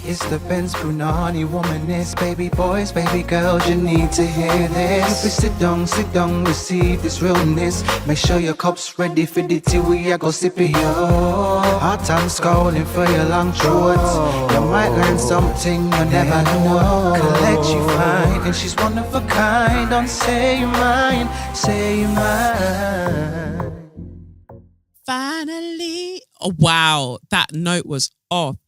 It's the Benz Brunani womanist. Baby boys, baby girls, you need to hear this. Sit down, receive this realness. Make sure your cup's ready for the tea. We are go sip it, yo. Hot time scrolling for your long shorts. You might learn something you never know. Kelechi fine, and she's one of a kind. Don't say you're mine, say you're mine. Finally. Oh, wow. That note was off.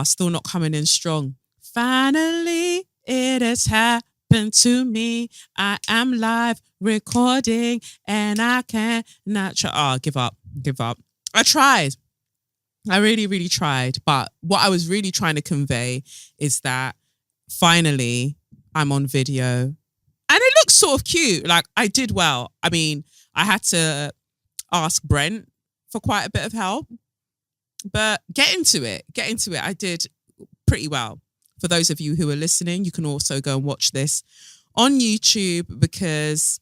Still not coming in strong. Finally, it has happened to me. I am live recording and I cannot give up. I tried. I really, really tried. But what I was really trying to convey is that finally I'm on video and it looks sort of cute. Like I did well. I mean, I had to ask Brent for quite a bit of help. But get into it. I did pretty well. For those of you who are listening, you can also go and watch this on YouTube because,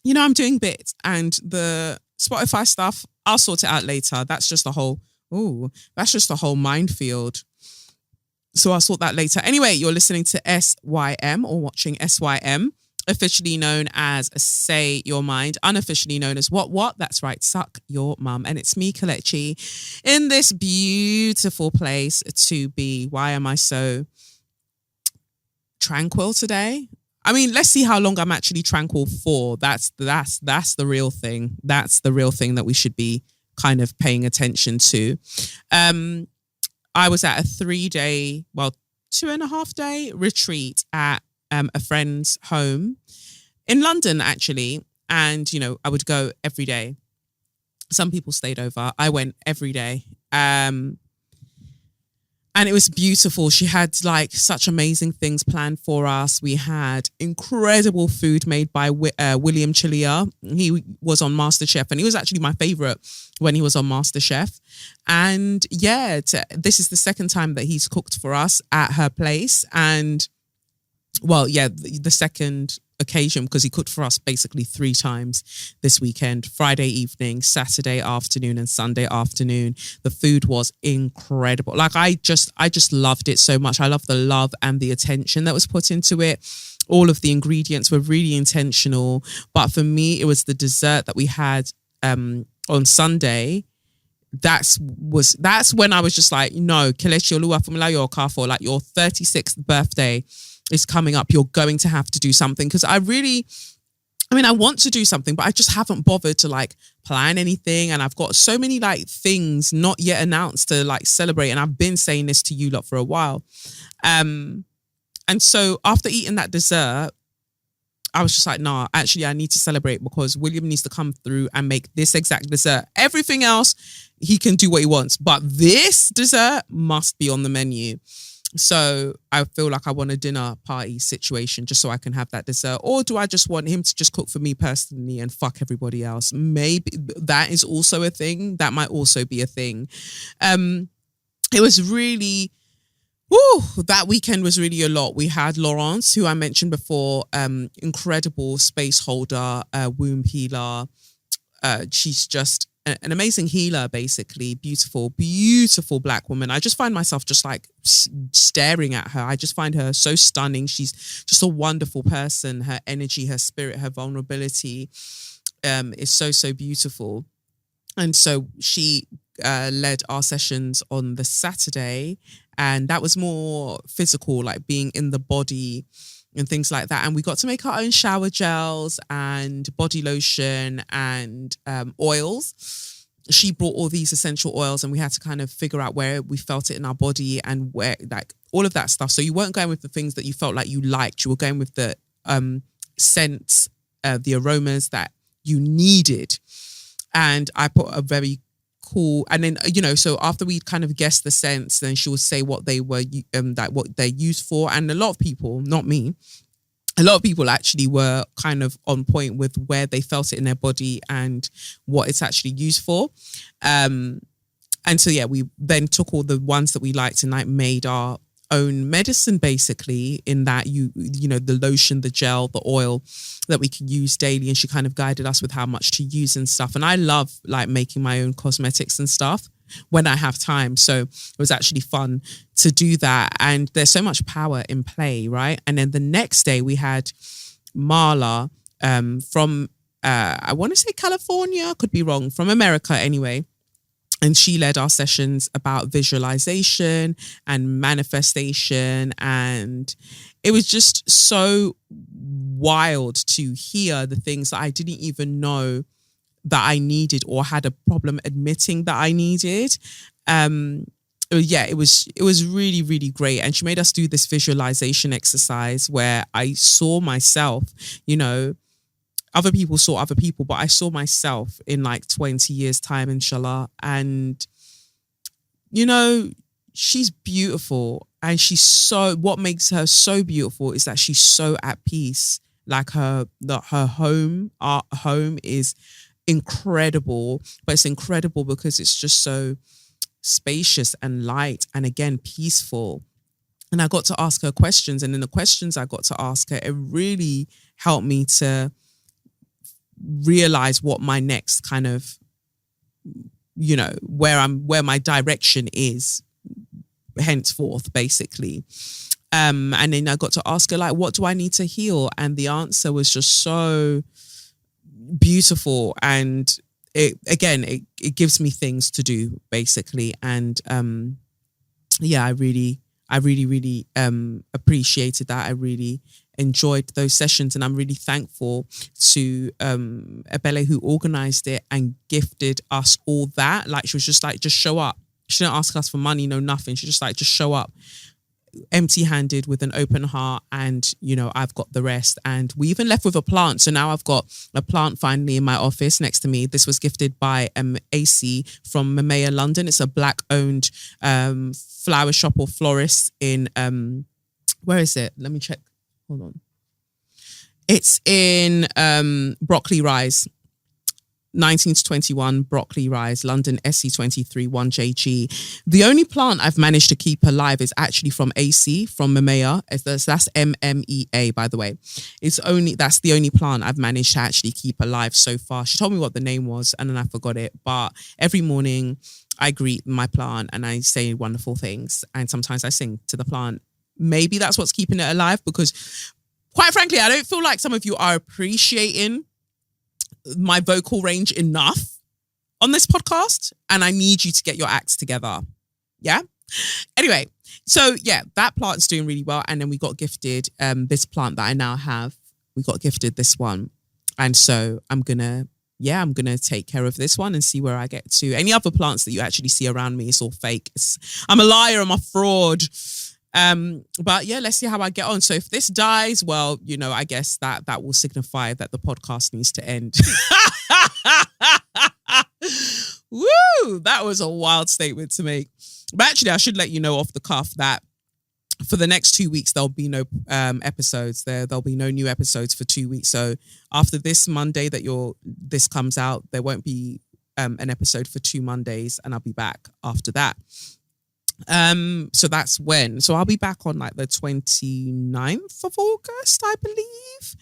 you know, I'm doing bits and the Spotify stuff, I'll sort it out later. That's just a whole minefield. So I'll sort that later. Anyway, you're listening to SYM or watching SYM. Officially known as Say Your Mind, unofficially known as What? That's right, Suck Your Mum. And it's me, Kelechi, in this beautiful place to be. Why am I so tranquil today? I mean, let's see how long I'm actually tranquil for. That's the real thing. That's the real thing that we should be kind of paying attention to. I was at a 2.5 day retreat at a friend's home in London, actually. And, you know, I would go every day. Some people stayed over. I went every day. And it was beautiful. She had like such amazing things planned for us. We had incredible food made by William Chilia. He was on MasterChef and he was actually my favorite when he was on MasterChef. And yeah, this is the second time that he's cooked for us at her place. And well, yeah, the second occasion because he cooked for us basically 3 times this weekend: Friday evening, Saturday afternoon, and Sunday afternoon. The food was incredible. Like I just loved it so much. I love the love and the attention that was put into it. All of the ingredients were really intentional. But for me, it was the dessert that we had on Sunday. That's when I was just like, no, Kelechi Oluwa Fumila for like your 36th birthday is coming up. You're going to have to do something because I want to do something, but I just haven't bothered to like plan anything. And I've got so many like things not yet announced to like celebrate. And I've been saying this to you lot for a while. And so after eating that dessert, I was just like, nah, actually I need to celebrate because William needs to come through and make this exact dessert. Everything else, he can do what he wants, but this dessert must be on the menu. So I feel like I want a dinner party situation just so I can have that dessert. Or do I just want him to just cook for me personally and fuck everybody else? Maybe that is also a thing. That might also be a thing. It was really, that weekend was really a lot. We had Laurence, who I mentioned before, incredible space holder, womb healer. She's just an amazing healer, basically. Beautiful Black woman. I just find myself just like staring at her. I just find her so stunning. She's just a wonderful person. Her energy, her spirit, her vulnerability is so beautiful. And so she led our sessions on the Saturday, and that was more physical, like being in the body and things like that. And we got to make our own shower gels and body lotion and oils. She brought all these essential oils and we had to kind of figure out where we felt it in our body and where, like, all of that stuff. So you weren't going with the things that you felt like you liked. You were going with the scents, the aromas that you needed. And I put a very cool, and then, you know, so after we kind of guessed the scents, then she would say what they were, what they're used for. And a lot of people, not me, a lot of people actually were kind of on point with where they felt it in their body and what it's actually used for. And so, yeah, we then took all the ones that we liked and like made our own medicine, basically, in that you know, the lotion, the gel, the oil that we can use daily. And she kind of guided us with how much to use and stuff. And I love like making my own cosmetics and stuff. when I have time. So it was actually fun to do that. And there's so much power in play, right? And then the next day we had Marla from, I want to say California, could be wrong, from America anyway. And she led our sessions about visualization and manifestation. And it was just so wild to hear the things that I didn't even know that I needed or had a problem admitting that I needed. It was really, really great. And she made us do this visualization exercise where I saw myself, you know, other people saw other people, but I saw myself in like 20 years time, inshallah. And, you know, she's beautiful. And what makes her so beautiful is that she's so at peace. Like her home, our home is incredible, but it's incredible because it's just so spacious and light and again, peaceful. And I got to ask her questions. And in the questions I got to ask her, it really helped me to realize what my next kind of, you know, where my direction is henceforth, basically. And then I got to ask her, like, what do I need to heal? And the answer was just so beautiful. And it gives me things to do, basically. And I really appreciated that. I really enjoyed those sessions, and I'm really thankful to Ebele, who organized it and gifted us all that. Like, she was just like, just show up. She didn't ask us for money, no nothing. She just like, just show up empty-handed with an open heart, and you know, I've got the rest. And we even left with a plant, so now I've got a plant finally in my office next to me. This was gifted by AC from Mamea, London. It's a black owned flower shop or florist in where is it? Let me check. Hold on. It's in Brockley Rise, 19 to 21 Brockley Rise, London, SC23 1JG. The only plant I've managed to keep alive is actually from AC, from Mamea. That's MMEA, by the way. That's the only plant I've managed to actually keep alive so far. She told me what the name was and then I forgot it. But every morning I greet my plant and I say wonderful things. And sometimes I sing to the plant. Maybe that's what's keeping it alive, because quite frankly, I don't feel like some of you are appreciating my vocal range enough on this podcast, and I need you to get your acts together. Yeah. Anyway, so yeah, that plant's doing really well. And then we got gifted this plant that I now have. We got gifted this one. And so I'm gonna take care of this one and see where I get to. Any other plants that you actually see around me, it's all fake. I'm a liar, I'm a fraud. But yeah, let's see how I get on. So if this dies, well, you know, I guess that will signify that the podcast needs to end. Woo! That was a wild statement to make. But actually, I should let you know off the cuff that for the next 2 weeks, there'll be no episodes. There'll be no new episodes for 2 weeks. So after this Monday that this comes out, there won't be an episode for 2 Mondays, and I'll be back after that. So that's when. So I'll be back on like the 29th of August, I believe.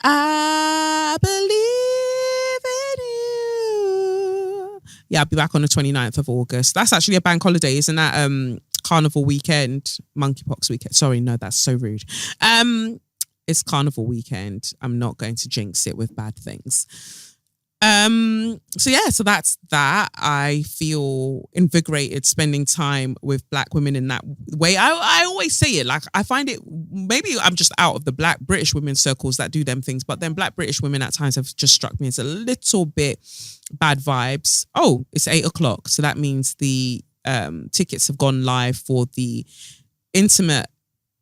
I believe in you. Yeah, I'll be back on the 29th of August. That's actually a bank holiday, isn't that? Carnival weekend, monkeypox weekend. Sorry, no, that's so rude. It's carnival weekend. I'm not going to jinx it with bad things. So that's that. I feel invigorated spending time with Black women in that way. I always say it, like, I find it, maybe I'm just out of the Black British women circles that do them things, but then Black British women at times have just struck me as a little bit bad vibes. Oh, it's 8:00. So that means the tickets have gone live for the intimate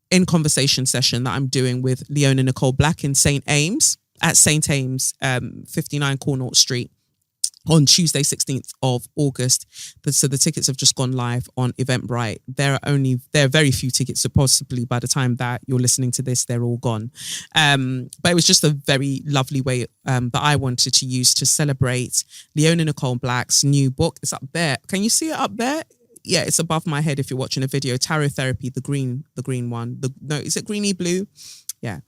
in conversation session that I'm doing with Leona Nicole Black in St. Ames. At St. Ames, 59 Cornwall Street on Tuesday, 16th of August. So the tickets have just gone live on Eventbrite. There are very few tickets, so possibly by the time that you're listening to this, they're all gone. But it was just a very lovely way that I wanted to use to celebrate Leona Nicole Black's new book. It's up there. Can you see it up there? Yeah, it's above my head if you're watching a video. Tarot Therapy, the green one. No, is it greeny blue? Yeah.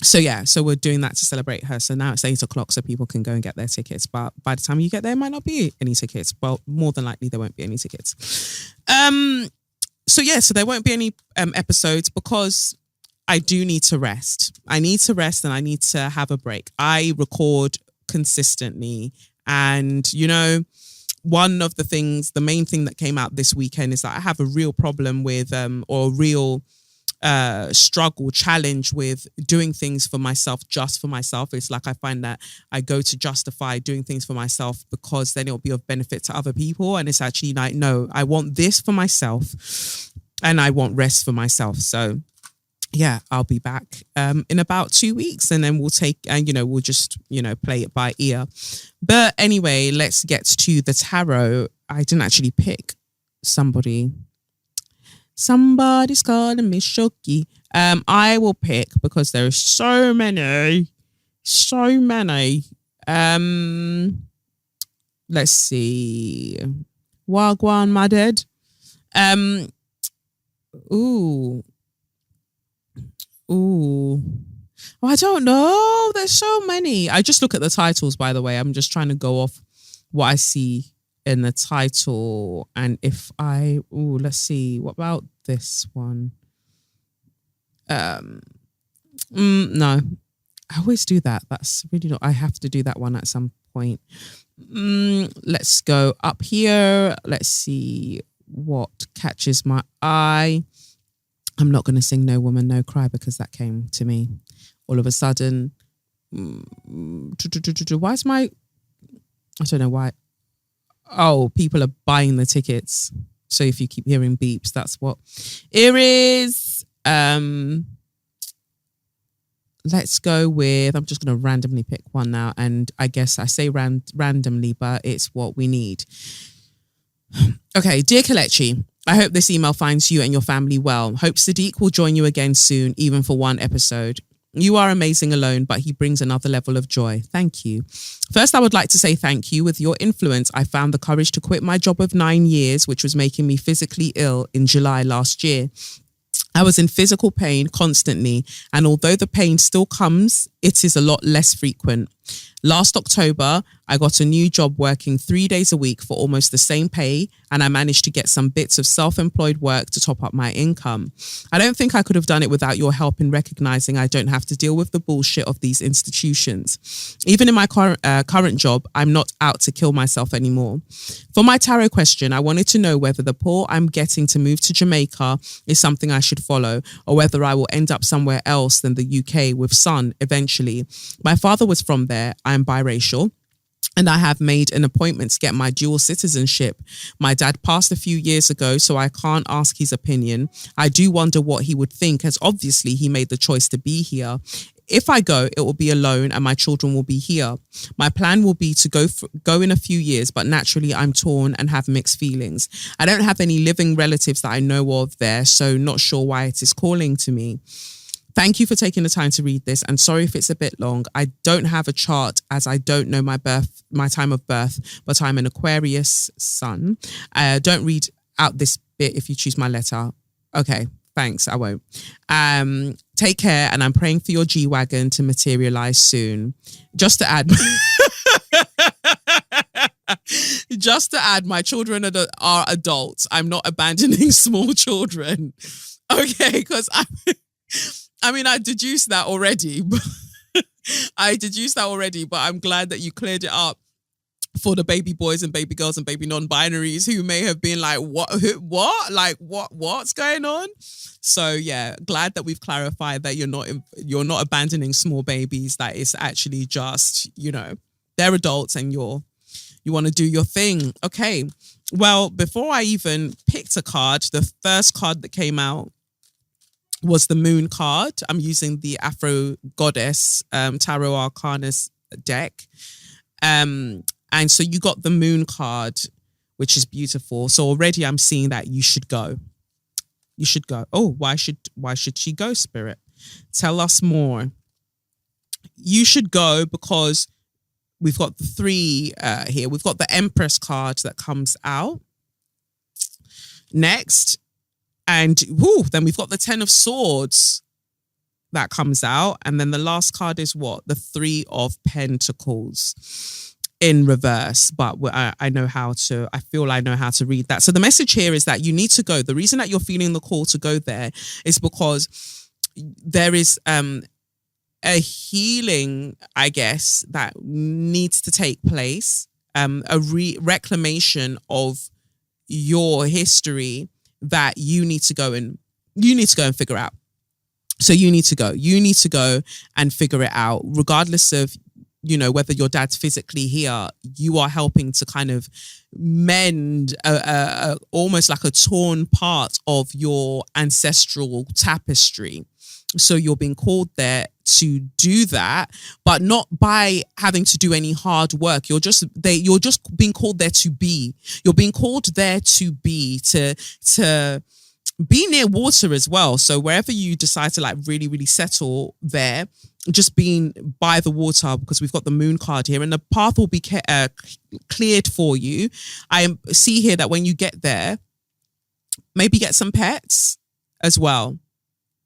So yeah, so we're doing that to celebrate her. So now it's 8 o'clock, so people can go and get their tickets. But by the time you get there, might not be any tickets. Well, more than likely there won't be any tickets. So yeah, so there won't be any episodes because I do need to rest. I need to rest and I need to have a break. I record consistently, and one of the main thing that came out this weekend is that I have a real problem with or a real challenge with doing things for myself, just for myself. It's like I find that I go to justify doing things for myself because then it'll be of benefit to other people. And it's actually like, no, I want this for myself and I want rest for myself. So yeah, I'll be back in about 2 weeks, and then we'll take and we'll just play it by ear. But anyway, let's get to the tarot. I didn't actually pick somebody. Somebody's calling me Shoki. I will pick because there are so many. Let's see. Wagwan, my dad. Ooh. Oh, I don't know. There's so many. I just look at the titles, by the way. I'm just trying to go off what I see in the title. And let's see. What about this one? No. I always do that. That's really not. I have to do that one at some point. Let's go up here. Let's see what catches my eye. I'm not going to sing No Woman, No Cry because that came to me all of a sudden. Why is I don't know why. Oh, people are buying the tickets. So if you keep hearing beeps, that's what it is. Let's go with, I'm just going to randomly pick one now. And I guess I say randomly, but it's what we need. Okay, dear Kelechi, I hope this email finds you and your family well. Hope Sadiq will join you again soon, even for one episode. You are amazing alone, but he brings another level of joy. Thank you. First, I would like to say thank you. With your influence, I found the courage to quit my job of 9 years, which was making me physically ill, in July last year. I was in physical pain constantly, and although the pain still comes, it is a lot less frequent. Last October, I got a new job working 3 days a week for almost the same pay, and I managed to get some bits of self-employed work to top up my income. I don't think I could have done it without your help in recognizing I don't have to deal with the bullshit of these institutions. Even in my current job, I'm not out to kill myself anymore. For my tarot question, I wanted to know whether the pull I'm getting to move to Jamaica is something I should follow, or whether I will end up somewhere else than the UK with son eventually. My father was from there. I'm biracial, and I have made an appointment to get my dual citizenship. My dad passed a few years ago, so I can't ask his opinion. I do wonder what he would think, as obviously he made the choice to be here. If I go, it will be alone and my children will be here. My plan will be to go in a few years, but naturally I'm torn and have mixed feelings. I don't have any living relatives that I know of there, so not sure why it is calling to me. Thank you for taking the time to read this, and sorry if it's a bit long. I don't have a chart as I don't know my time of birth, but I'm an Aquarius sun. Don't read out this bit if you choose my letter. Okay, thanks, I won't. Take care, and I'm praying for your G-Wagon to materialize soon. Just to add, my children are adults. I'm not abandoning small children. Okay, because I deduced that already. But I'm glad that you cleared it up for the baby boys and baby girls and baby non-binaries who may have been like, what's going on? So yeah, glad that we've clarified that you're not abandoning small babies. That it's actually just, they're adults and you want to do your thing. Okay. Well, before I even picked a card, the first card that came out was the Moon card. I'm using the Afro Goddess Tarot Arcanas deck. And so you got the Moon card, which is beautiful. So already I'm seeing that you should go. You should go. Oh, why should she go, Spirit? Tell us more. You should go because we've got the three here. We've got the Empress card that comes out next. And then we've got the 10 of Swords. that comes out. And then the last card is what? The Three of Pentacles in reverse. But I know how to, I feel I know how to read that. So the message here is that you need to go. The reason that you're feeling the call to go there is because there is a healing, I guess, that needs to take place, a reclamation of your history that you need to go and figure out. So you need to go and figure it out, regardless of, you know, whether your dad's physically here. You are helping to kind of mend almost like a torn part of your ancestral tapestry. So you're being called there to do that, but not by having to do any hard work. You're just being called there to be. You're being called there to be, to be near water as well. So wherever you decide to like really, really settle there, just being by the water, because we've got the moon card here, and the path will be cleared for you. I see here that when you get there, maybe get some pets as well.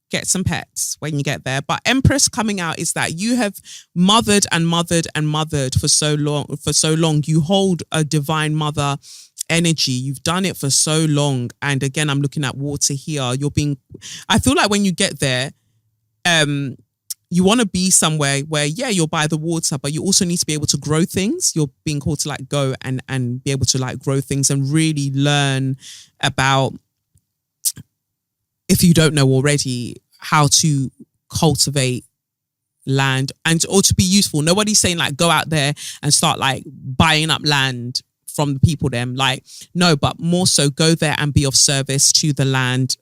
Get some pets when you get there. But Empress coming out is that you have mothered and mothered and mothered for so long. You hold a divine mother energy. You've done it for so long. And again, I'm looking at water here. I feel like when you get there, you want to be somewhere where, yeah, you're by the water, but you also need to be able to grow things. You're being called to like go and be able to like grow things and really learn about, if you don't know already, how to cultivate land or to be useful. Nobody's saying like go out there and start like buying up land from the people them. Like, no, but more so go there and be of service to the land.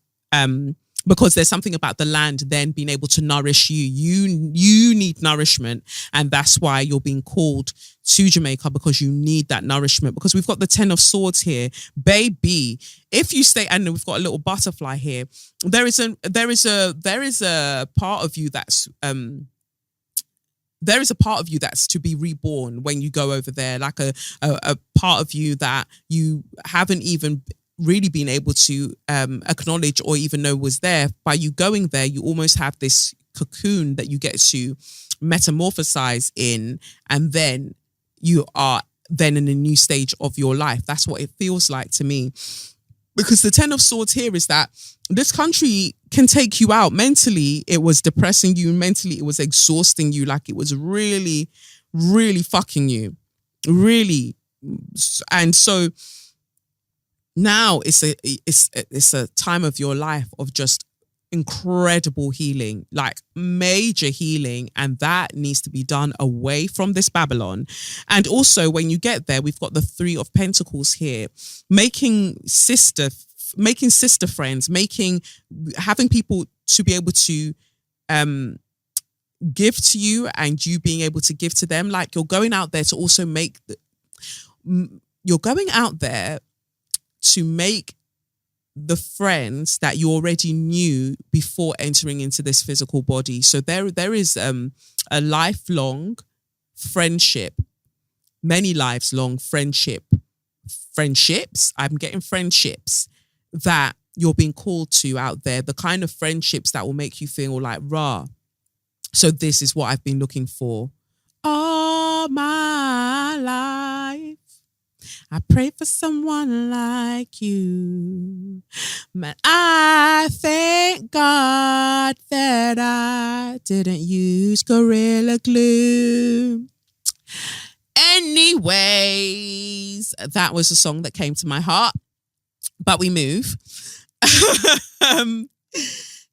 Because there's something about the land then being able to nourish you. You need nourishment. And that's why you're being called to Jamaica, because you need that nourishment. Because we've got the 10 of Swords here. Baby, if you stay, and we've got a little butterfly here, there is a part of you that's to be reborn when you go over there, like a part of you that you haven't even really been able to acknowledge or even know was there. By you going there, you almost have this cocoon that you get to metamorphosize in, and then you are then in a new stage of your life. That's what it feels like to me. Because the 10 of Swords here is that this country can take you out. Mentally, it was depressing you. Mentally, it was exhausting you. Like, it was really, really fucking you. Really. And so now it's a time of your life of just incredible healing, like major healing, and that needs to be done away from this Babylon. And also, when you get there, we've got the 3 of Pentacles here, making sister friends, having people to be able to give to you, and you being able to give to them. Like, you're going out there to also you're going out there to make the friends that you already knew before entering into this physical body. So there is a lifelong friendship, many lives long friendships. I'm getting friendships that you're being called to out there, the kind of friendships that will make you feel like, rah. So this is what I've been looking for all my life. I pray for someone like you. Man, I thank God that I didn't use Gorilla Glue. Anyways, that was a song that came to my heart. But we move.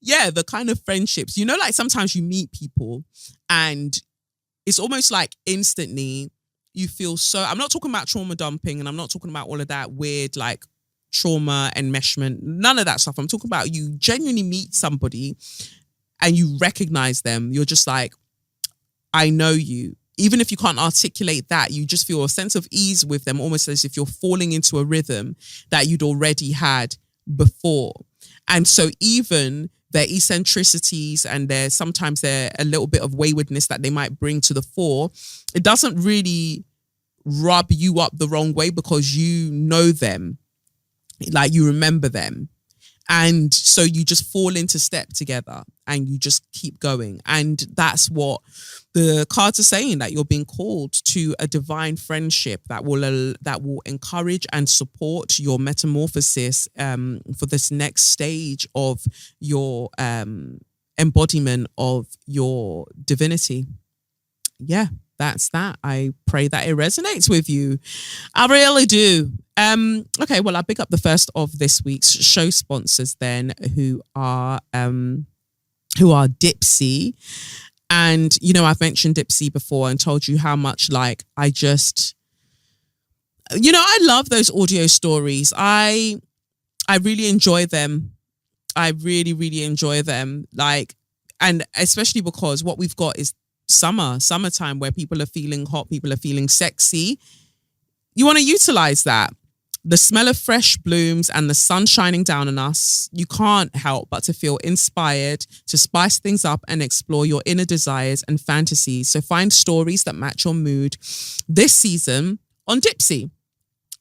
Yeah, the kind of friendships. You know, like sometimes you meet people and it's almost like instantly you feel so, I'm not talking about trauma dumping, and I'm not talking about all of that weird like trauma enmeshment, none of that stuff. I'm talking about you genuinely meet somebody and you recognize them. You're just like, I know you. Even if you can't articulate that, you just feel a sense of ease with them, almost as if you're falling into a rhythm that you'd already had before. And so even their eccentricities and sometimes a little bit of waywardness that they might bring to the fore, it doesn't really rub you up the wrong way, because you know them, like you remember them. And so you just fall into step together and you just keep going. And that's what the cards are saying, that you're being called to a divine friendship that will encourage and support your metamorphosis for this next stage of your embodiment of your divinity. Yeah, that's that. I pray that it resonates with you. I really do. Okay, well, I'll pick up the first of this week's show sponsors then, who are Dipsea. And, you know, I've mentioned Dipsea before and told you how much, like, I just, you know, I love those audio stories. I really enjoy them. I really, really enjoy them. Like, and especially because what we've got is summertime, where people are feeling hot, people are feeling sexy. You want to utilize that. The smell of fresh blooms and the sun shining down on us, you can't help but to feel inspired to spice things up and explore your inner desires and fantasies. So find stories that match your mood this season on Dipsea.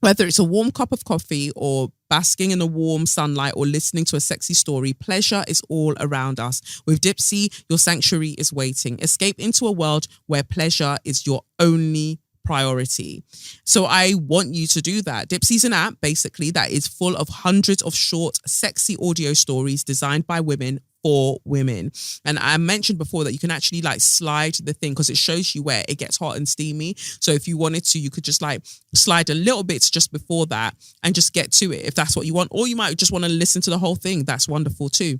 Whether it's a warm cup of coffee or basking in the warm sunlight or listening to a sexy story, pleasure is all around us. With Dipsea, your sanctuary is waiting. Escape into a world where pleasure is your only priority. So I want you to do that. Dipsea's an app, basically, that is full of hundreds of short, sexy audio stories designed by women for women. And I mentioned before that you can actually like slide the thing because it shows you where it gets hot and steamy. So if you wanted to, you could just like slide a little bit just before that and just get to it if that's what you want. Or you might just want to listen to the whole thing. That's wonderful too.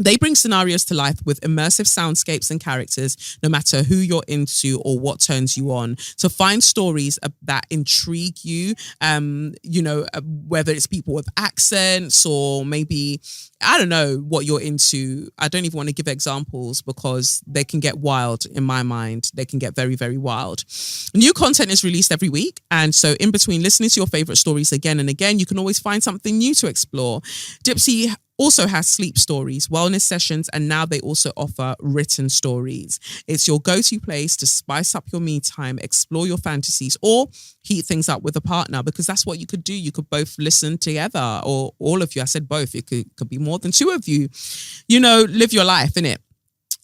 They bring scenarios to life with immersive soundscapes and characters, no matter who you're into or what turns you on. So find stories that intrigue you, whether it's people with accents or maybe, I don't know what you're into. I don't even want to give examples because they can get wild in my mind. They can get very, very wild. New content is released every week. And so in between listening to your favorite stories again and again, you can always find something new to explore. Dipsea also has sleep stories, wellness sessions, and now they also offer written stories. It's your go-to place to spice up your me time, explore your fantasies, or heat things up with a partner, because that's what you could do. You could both listen together, or all of you. I said both. It could be more than two of you. You know, live your life, innit?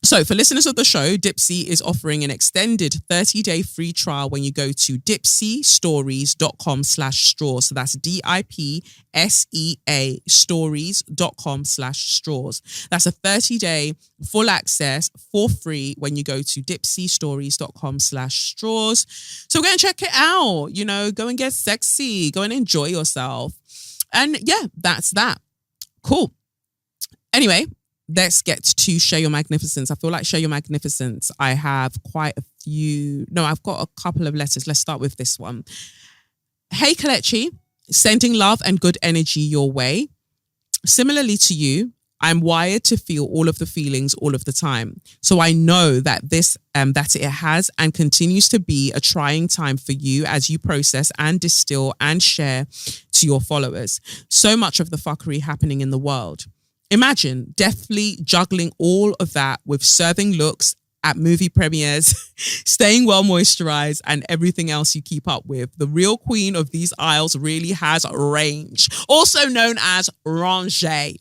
So for listeners of the show, Dipsea is offering an extended 30-day free trial when you go to dipseastories.com/straws. So that's DIPSEA stories.com/straws. That's a 30-day full access for free when you go to dipseastories.com/straws. So go and check it out. You know, go and get sexy. Go and enjoy yourself. And yeah, that's that. Cool. Anyway, let's get to Share Your Magnificence. I feel like Share Your Magnificence, I have quite a few. No, I've got a couple of letters. Let's start with this one. Hey, Kelechi, sending love and good energy your way. Similarly to you, I'm wired to feel all of the feelings all of the time. So I know that that it has and continues to be a trying time for you as you process and distill and share to your followers. So much of the fuckery happening in the world. Imagine deftly juggling all of that with serving looks at movie premieres, staying well moisturized, and everything else you keep up with. The real queen of these aisles really has range, also known as rangée.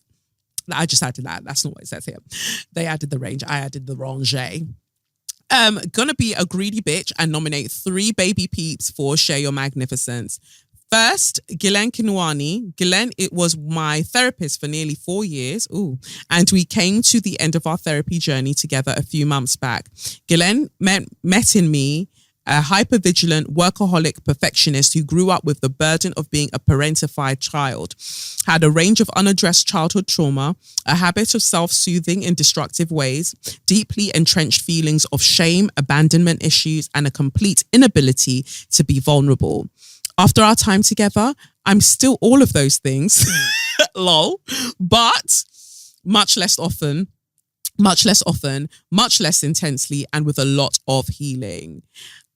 I just added that. That's not what it says here. They added the range. I added the rangée. Gonna be a greedy bitch and nominate 3 baby peeps for Share Your Magnificence. First, Ghislaine Kinwani. Ghislaine, it was my therapist for nearly 4 years. Ooh. And we came to the end of our therapy journey together a few months back. Ghislaine met in me a hypervigilant, workaholic perfectionist who grew up with the burden of being a parentified child, had a range of unaddressed childhood trauma, a habit of self-soothing in destructive ways, deeply entrenched feelings of shame, abandonment issues, and a complete inability to be vulnerable. After our time together, I'm still all of those things, lol, but much less often, much less intensely, and with a lot of healing.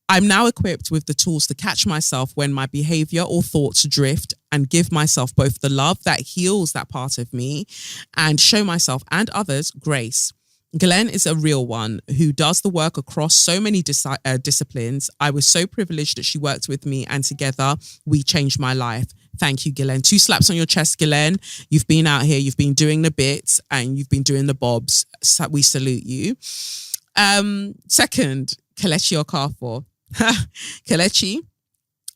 I'm now equipped with the tools to catch myself when my behavior or thoughts drift and give myself both the love that heals that part of me and show myself and others grace. Glenn is a real one who does the work across so many disciplines. I was so privileged that she worked with me and together we changed my life. Thank you, Ghislaine. 2 slaps on your chest, Ghislaine. You've been out here, you've been doing the bits and you've been doing the bobs. So we salute you. Second, kelechi or kafo. Kelechi,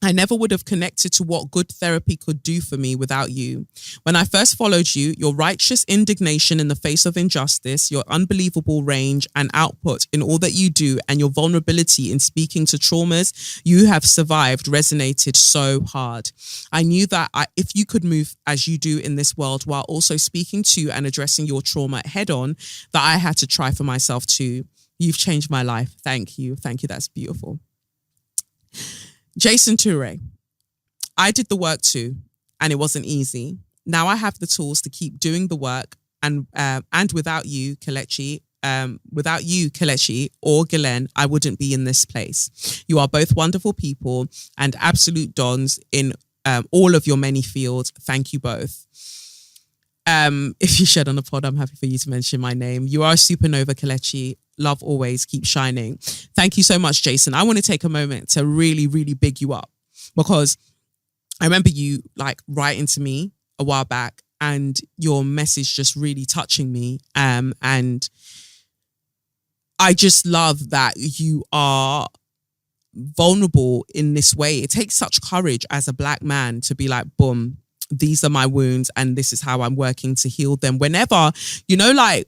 I never would have connected to what good therapy could do for me without you. When I first followed you, your righteous indignation in the face of injustice, your unbelievable range and output in all that you do, and your vulnerability in speaking to traumas you have survived resonated so hard. I knew that if you could move as you do in this world while also speaking to and addressing your trauma head on, that I had to try for myself too. You've changed my life. Thank you. Thank you. That's beautiful. Jason Toure, I did the work too, and it wasn't easy. Now I have the tools to keep doing the work, and without you, Kelechi, or Ghislaine, I wouldn't be in this place. You are both wonderful people and absolute dons in all of your many fields. Thank you both. If you shared on the pod, I'm happy for you to mention my name. You are a supernova, Kelechi. Love always, keep shining. Thank you so much, Jason. I want to take a moment to really, really big you up, because I remember you like writing to me a while back and your message just really touching me. And I just love that you are vulnerable in this way. It takes such courage as a Black man to be like, boom, these are my wounds and this is how I'm working to heal them. Whenever, like,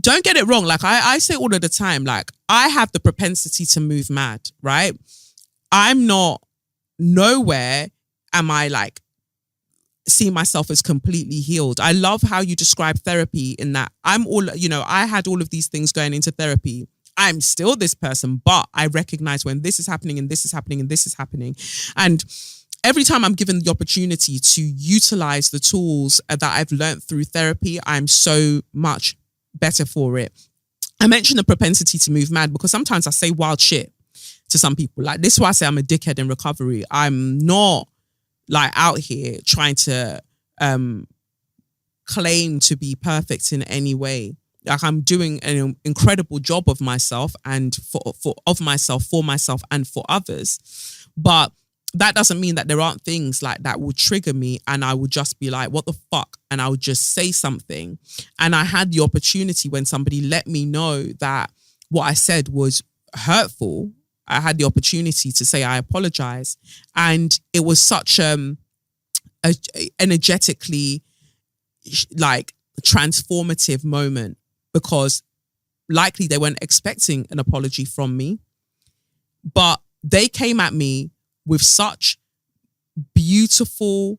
don't get it wrong. Like I say all of the time, like I have the propensity to move mad, right? I'm not, nowhere am I like seeing myself as completely healed. I love how you describe therapy in that I'm all, I had all of these things going into therapy. I'm still this person, but I recognize when this is happening and this is happening and this is happening. And every time I'm given the opportunity to utilize the tools that I've learned through therapy, I'm so much better for it. I mentioned the propensity to move mad because sometimes I say wild shit to some people. Like, this is why I say I'm a dickhead in recovery. I'm not like out here trying to claim to be perfect in any way. Like, I'm doing an incredible job of myself and for myself and for others. But that doesn't mean that there aren't things like that will trigger me and I would just be like, what the fuck? And I would just say something. And I had the opportunity when somebody let me know that what I said was hurtful. I had the opportunity to say, I apologize. And it was such energetically like transformative moment, because likely they weren't expecting an apology from me, but they came at me with such beautiful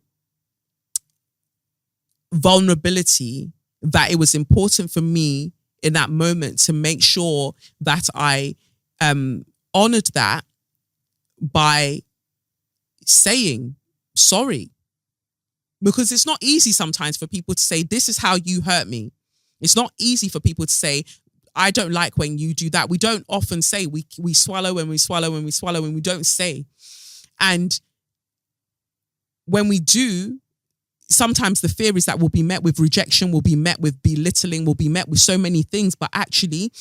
vulnerability that it was important for me in that moment to make sure that I honored that by saying sorry. Because it's not easy sometimes for people to say, this is how you hurt me. It's not easy for people to say, I don't like when you do that. We don't often say, we swallow and we swallow and we swallow and we don't say. And when we do, sometimes the fear is that we'll be met with rejection, we'll be met with belittling, we'll be met with so many things. But actually,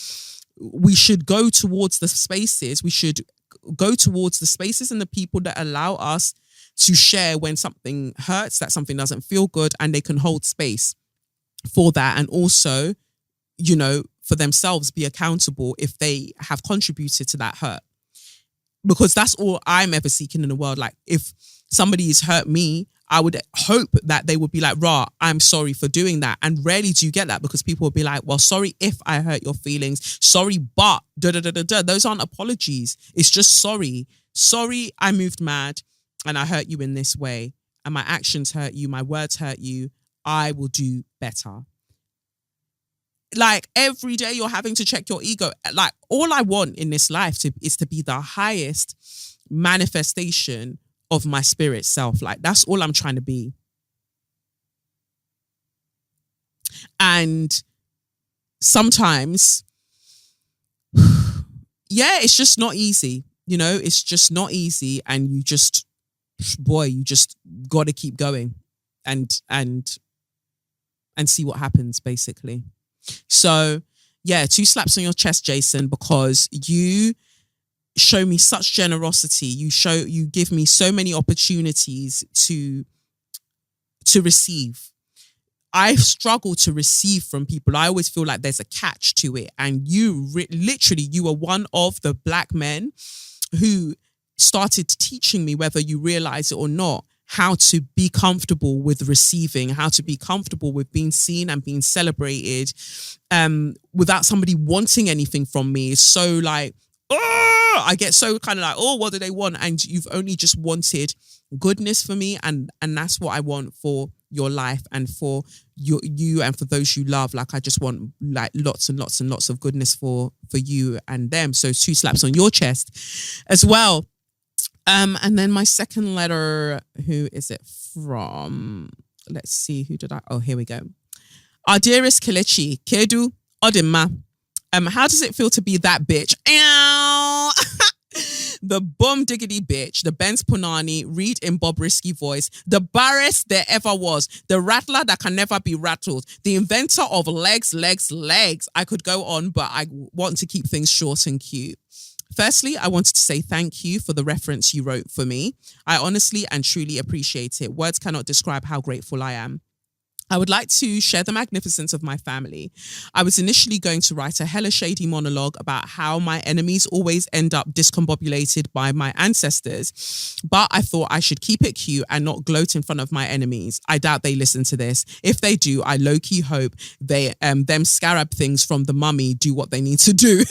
we should go towards the spaces. We should go towards the spaces and the people that allow us to share when something hurts, that something doesn't feel good, and they can hold space for that. And also, for themselves, be accountable if they have contributed to that hurt. Because that's all I'm ever seeking in the world. Like, if somebody has hurt me, I would hope that they would be like, rah, I'm sorry for doing that. And rarely do you get that, because people will be like, well, sorry if I hurt your feelings. Sorry, but da-da-da-da-da. Those aren't apologies. It's just sorry. Sorry, I moved mad and I hurt you in this way. And my actions hurt you. My words hurt you. I will do better. Like, every day you're having to check your ego. Like, all I want in this life is to be the highest manifestation of my spirit self. Like, that's all I'm trying to be. And sometimes, yeah, it's just not easy. It's just not easy. And you just got to keep going and see what happens, basically. So, yeah, 2 slaps on your chest, Jason, because you show me such generosity. You give me so many opportunities to to receive. I struggle to receive from people. I always feel like there's a catch to it. And you literally, you are one of the black men who started teaching me, whether you realize it or not, how to be comfortable with receiving, how to be comfortable with being seen and being celebrated without somebody wanting anything from me. It's so like, oh, I get so kind of like, oh, what do they want? And you've only just wanted goodness for me. And that's what I want for your life and for you and for those you love. Like, I just want like lots and lots and lots of goodness for you and them. So 2 slaps on your chest as well. And then my second letter, who is it from? Let's see, who did I? Oh, here we go. Our dearest Kelechi, Kedu Odima. How does it feel to be that bitch? Ow! The bum diggity bitch, the Benz Punani, read in Bob Risky voice, the baddest there ever was, the rattler that can never be rattled, the inventor of legs. I could go on, but I want to keep things short and cute. Firstly, I wanted to say thank you for the reference you wrote for me. I honestly and truly appreciate it. Words cannot describe how grateful I am. I would like to share the magnificence of my family. I was initially going to write a hella shady monologue about how my enemies always end up discombobulated by my ancestors, but I thought I should keep it cute and not gloat in front of my enemies. I doubt they listen to this. If they do, I low-key hope them scarab things from the mummy do what they need to do.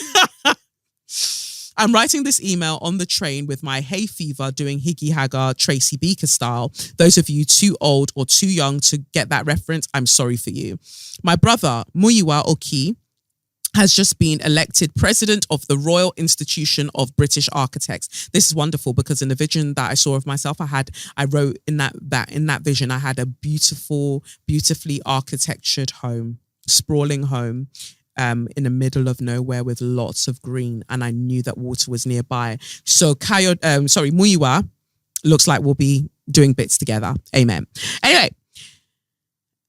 I'm writing this email on the train with my hay fever doing Higgy Haggar Tracy Beaker style. Those of you too old or too young to get that reference, I'm sorry for you. My brother, Muyiwa Oki, has just been elected president of the Royal Institution of British Architects. This is wonderful because in the vision that I saw of myself, I wrote in that vision, I had a beautifully architectured home, sprawling home. In the middle of nowhere with lots of green, and I knew that water was nearby. So Muyiwa looks like we'll be doing bits together. Amen. Anyway,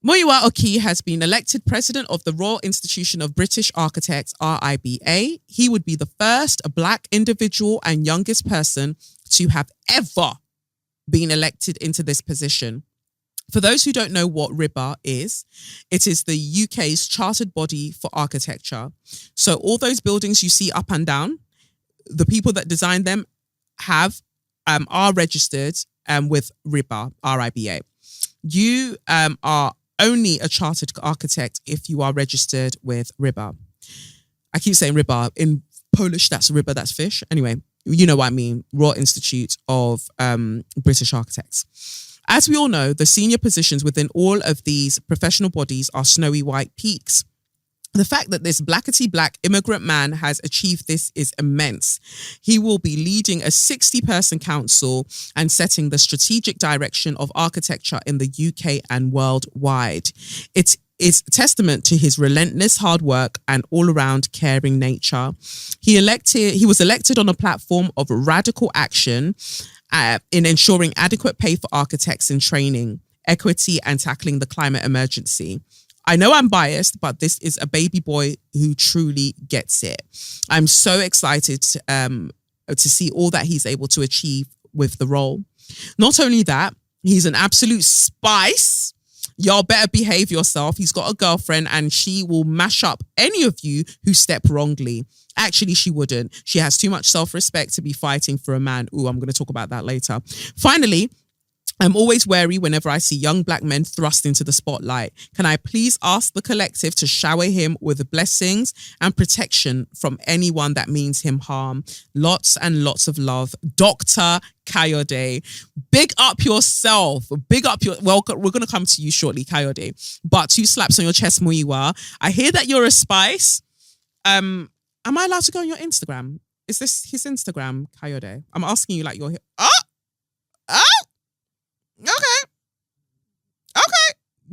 Muyiwa Oki has been elected president of the Royal Institution of British Architects, RIBA. He would be the first black individual and youngest person to have ever been elected into this position. For those who don't know what RIBA is, it is the UK's chartered body for architecture. So all those buildings you see up and down, the people that designed them are registered with RIBA, RIBA. You are only a chartered architect if you are registered with RIBA. I keep saying RIBA. In Polish, that's RIBA, that's fish. Anyway, you know what I mean. Royal Institute of British Architects. As we all know, the senior positions within all of these professional bodies are snowy white peaks. The fact that this blackety-black immigrant man has achieved this is immense. He will be leading a 60-person council and setting the strategic direction of architecture in the UK and worldwide. It is a testament to his relentless hard work and all-around caring nature. He was elected on a platform of radical action in ensuring adequate pay for architects in training, equity, and tackling the climate emergency. I know I'm biased, but this is a baby boy who truly gets it. I'm so excited to see all that he's able to achieve with the role. Not only that, he's an absolute spice. Y'all better behave yourself. He's got a girlfriend and she will mash up any of you who step wrongly. Actually, she wouldn't. She has too much self-respect to be fighting for a man. Ooh, I'm going to talk about that later. Finally, I'm always wary whenever I see young black men thrust into the spotlight. Can I please ask the collective to shower him with blessings and protection from anyone that means him harm? Lots and lots of love. Dr. Kayode. Big up yourself. Well, we're going to come to you shortly, Kayode. But 2 slaps on your chest, Muyiwa. I hear that you're a spice. Am I allowed to go on your Instagram? Is this his Instagram, Kayode? I'm asking you like you're here. Oh! Okay.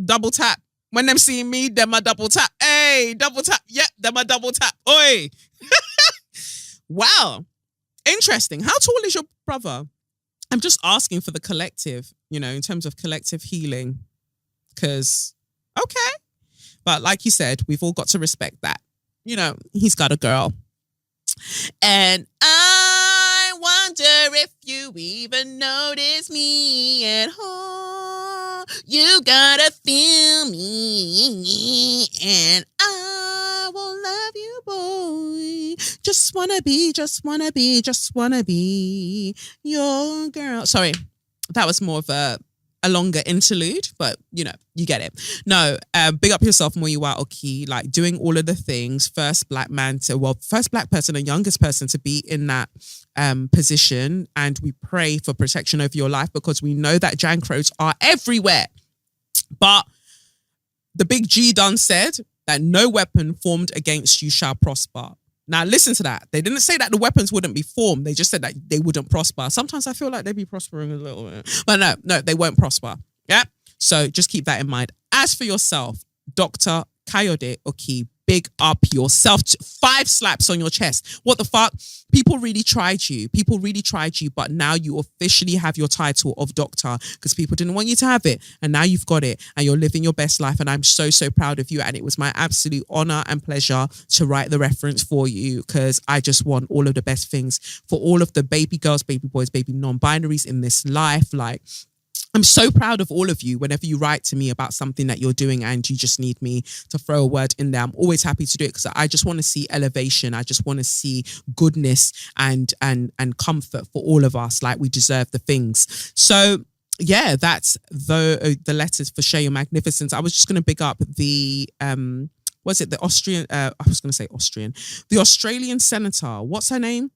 Double tap. When them seeing me, them a double tap. Hey, double tap. Yep, them a double tap. Oi. Wow. Interesting. How tall is your brother? I'm just asking for the collective, in terms of collective healing. Because, okay. But like you said, we've all got to respect that. He's got a girl. And I wonder if you even notice me at home. You gotta feel me, and I will love you, boy. Just wanna be, just wanna be, just wanna be your girl. Sorry, that was more of a longer interlude, but you know, you get it. No, big up yourself more you are, Oki, like doing all of the things. First black person and youngest person to be in that position. And we pray for protection over your life because we know that Jankros are everywhere. But the big G done said that no weapon formed against you shall prosper. Now, listen to that. They didn't say that the weapons wouldn't be formed. They just said that they wouldn't prosper. Sometimes I feel like they'd be prospering a little bit. But no, they won't prosper. Yeah? So just keep that in mind. As for yourself, Dr. Kayode Oki, big up yourself. 5 slaps on your chest. What the fuck? People really tried you. But now you officially have your title of doctor because people didn't want you to have it. And now you've got it and you're living your best life. And I'm so, so proud of you. And it was my absolute honor and pleasure to write the reference for you because I just want all of the best things for all of the baby girls, baby boys, baby non-binaries in this life. Like, I'm so proud of all of you whenever you write to me about something that you're doing and you just need me to throw a word in there. I'm always happy to do it because I just want to see elevation. I just want to see goodness and comfort for all of us. Like we deserve the things. So yeah, that's the letters for Share Your Magnificence. I was just going to big up the the Austrian, the Australian senator. What's her name?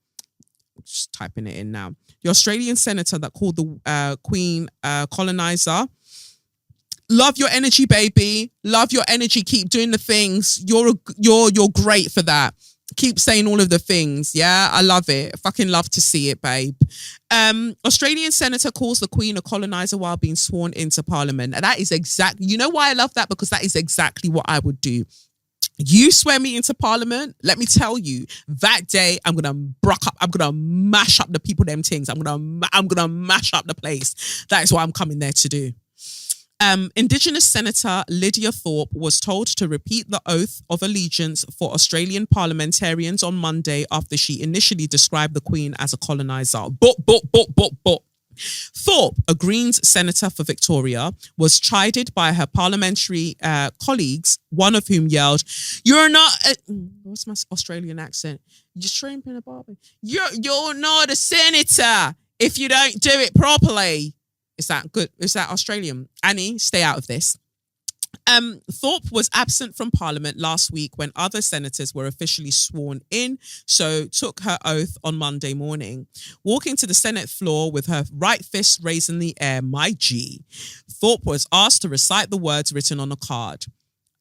Just typing it in now. The Australian senator that called the Queen colonizer. Love your energy, baby. Love your energy. Keep doing the things. You're great for that. Keep saying all of the things. Yeah, I love it. I fucking love to see it, babe. Australian senator calls the Queen a colonizer while being sworn into Parliament. And that is exactly, you know why I love that? Because that is exactly what I would do. You swear me into Parliament, let me tell you, that day I'm gonna mash up the people them things. I'm gonna mash up the place. That is what I'm coming there to do. Indigenous Senator Lydia Thorpe was told to repeat the oath of allegiance for Australian parliamentarians on Monday after she initially described the Queen as a colonizer. Thorpe, a Greens senator for Victoria, was chided by her parliamentary colleagues, one of whom yelled, "You're not..." what's my Australian accent? You're shrimping a barbie. You're not a senator if you don't do it properly. Is that good? Is that Australian? Annie, stay out of this. Thorpe was absent from Parliament last week when other senators were officially sworn in, so took her oath on Monday morning. Walking to the Senate floor with her right fist raised in the air, my G, Thorpe was asked to recite the words written on a card.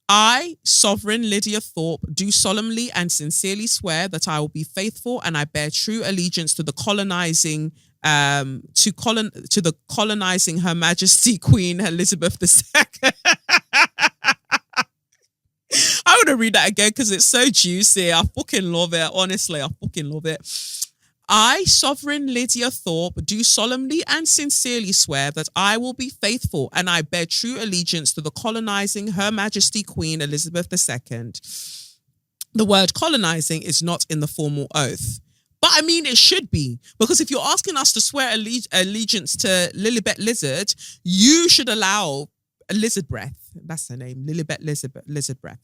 I, Sovereign Lydia Thorpe, do solemnly and sincerely swear that I will be faithful and I bear true allegiance to the colonizing Her Majesty Queen Elizabeth II. I'm going to read that again because it's so juicy. I fucking love it. Honestly, I fucking love it. I, Sovereign Lydia Thorpe, do solemnly and sincerely swear that I will be faithful and I bear true allegiance to the colonizing Her Majesty Queen Elizabeth II. The word colonizing is not in the formal oath. But I mean, it should be, because if you're asking us to swear allegiance to Lilibet Lizard, you should allow Lizard Breath. That's her name, Lilibet Lizard Breath.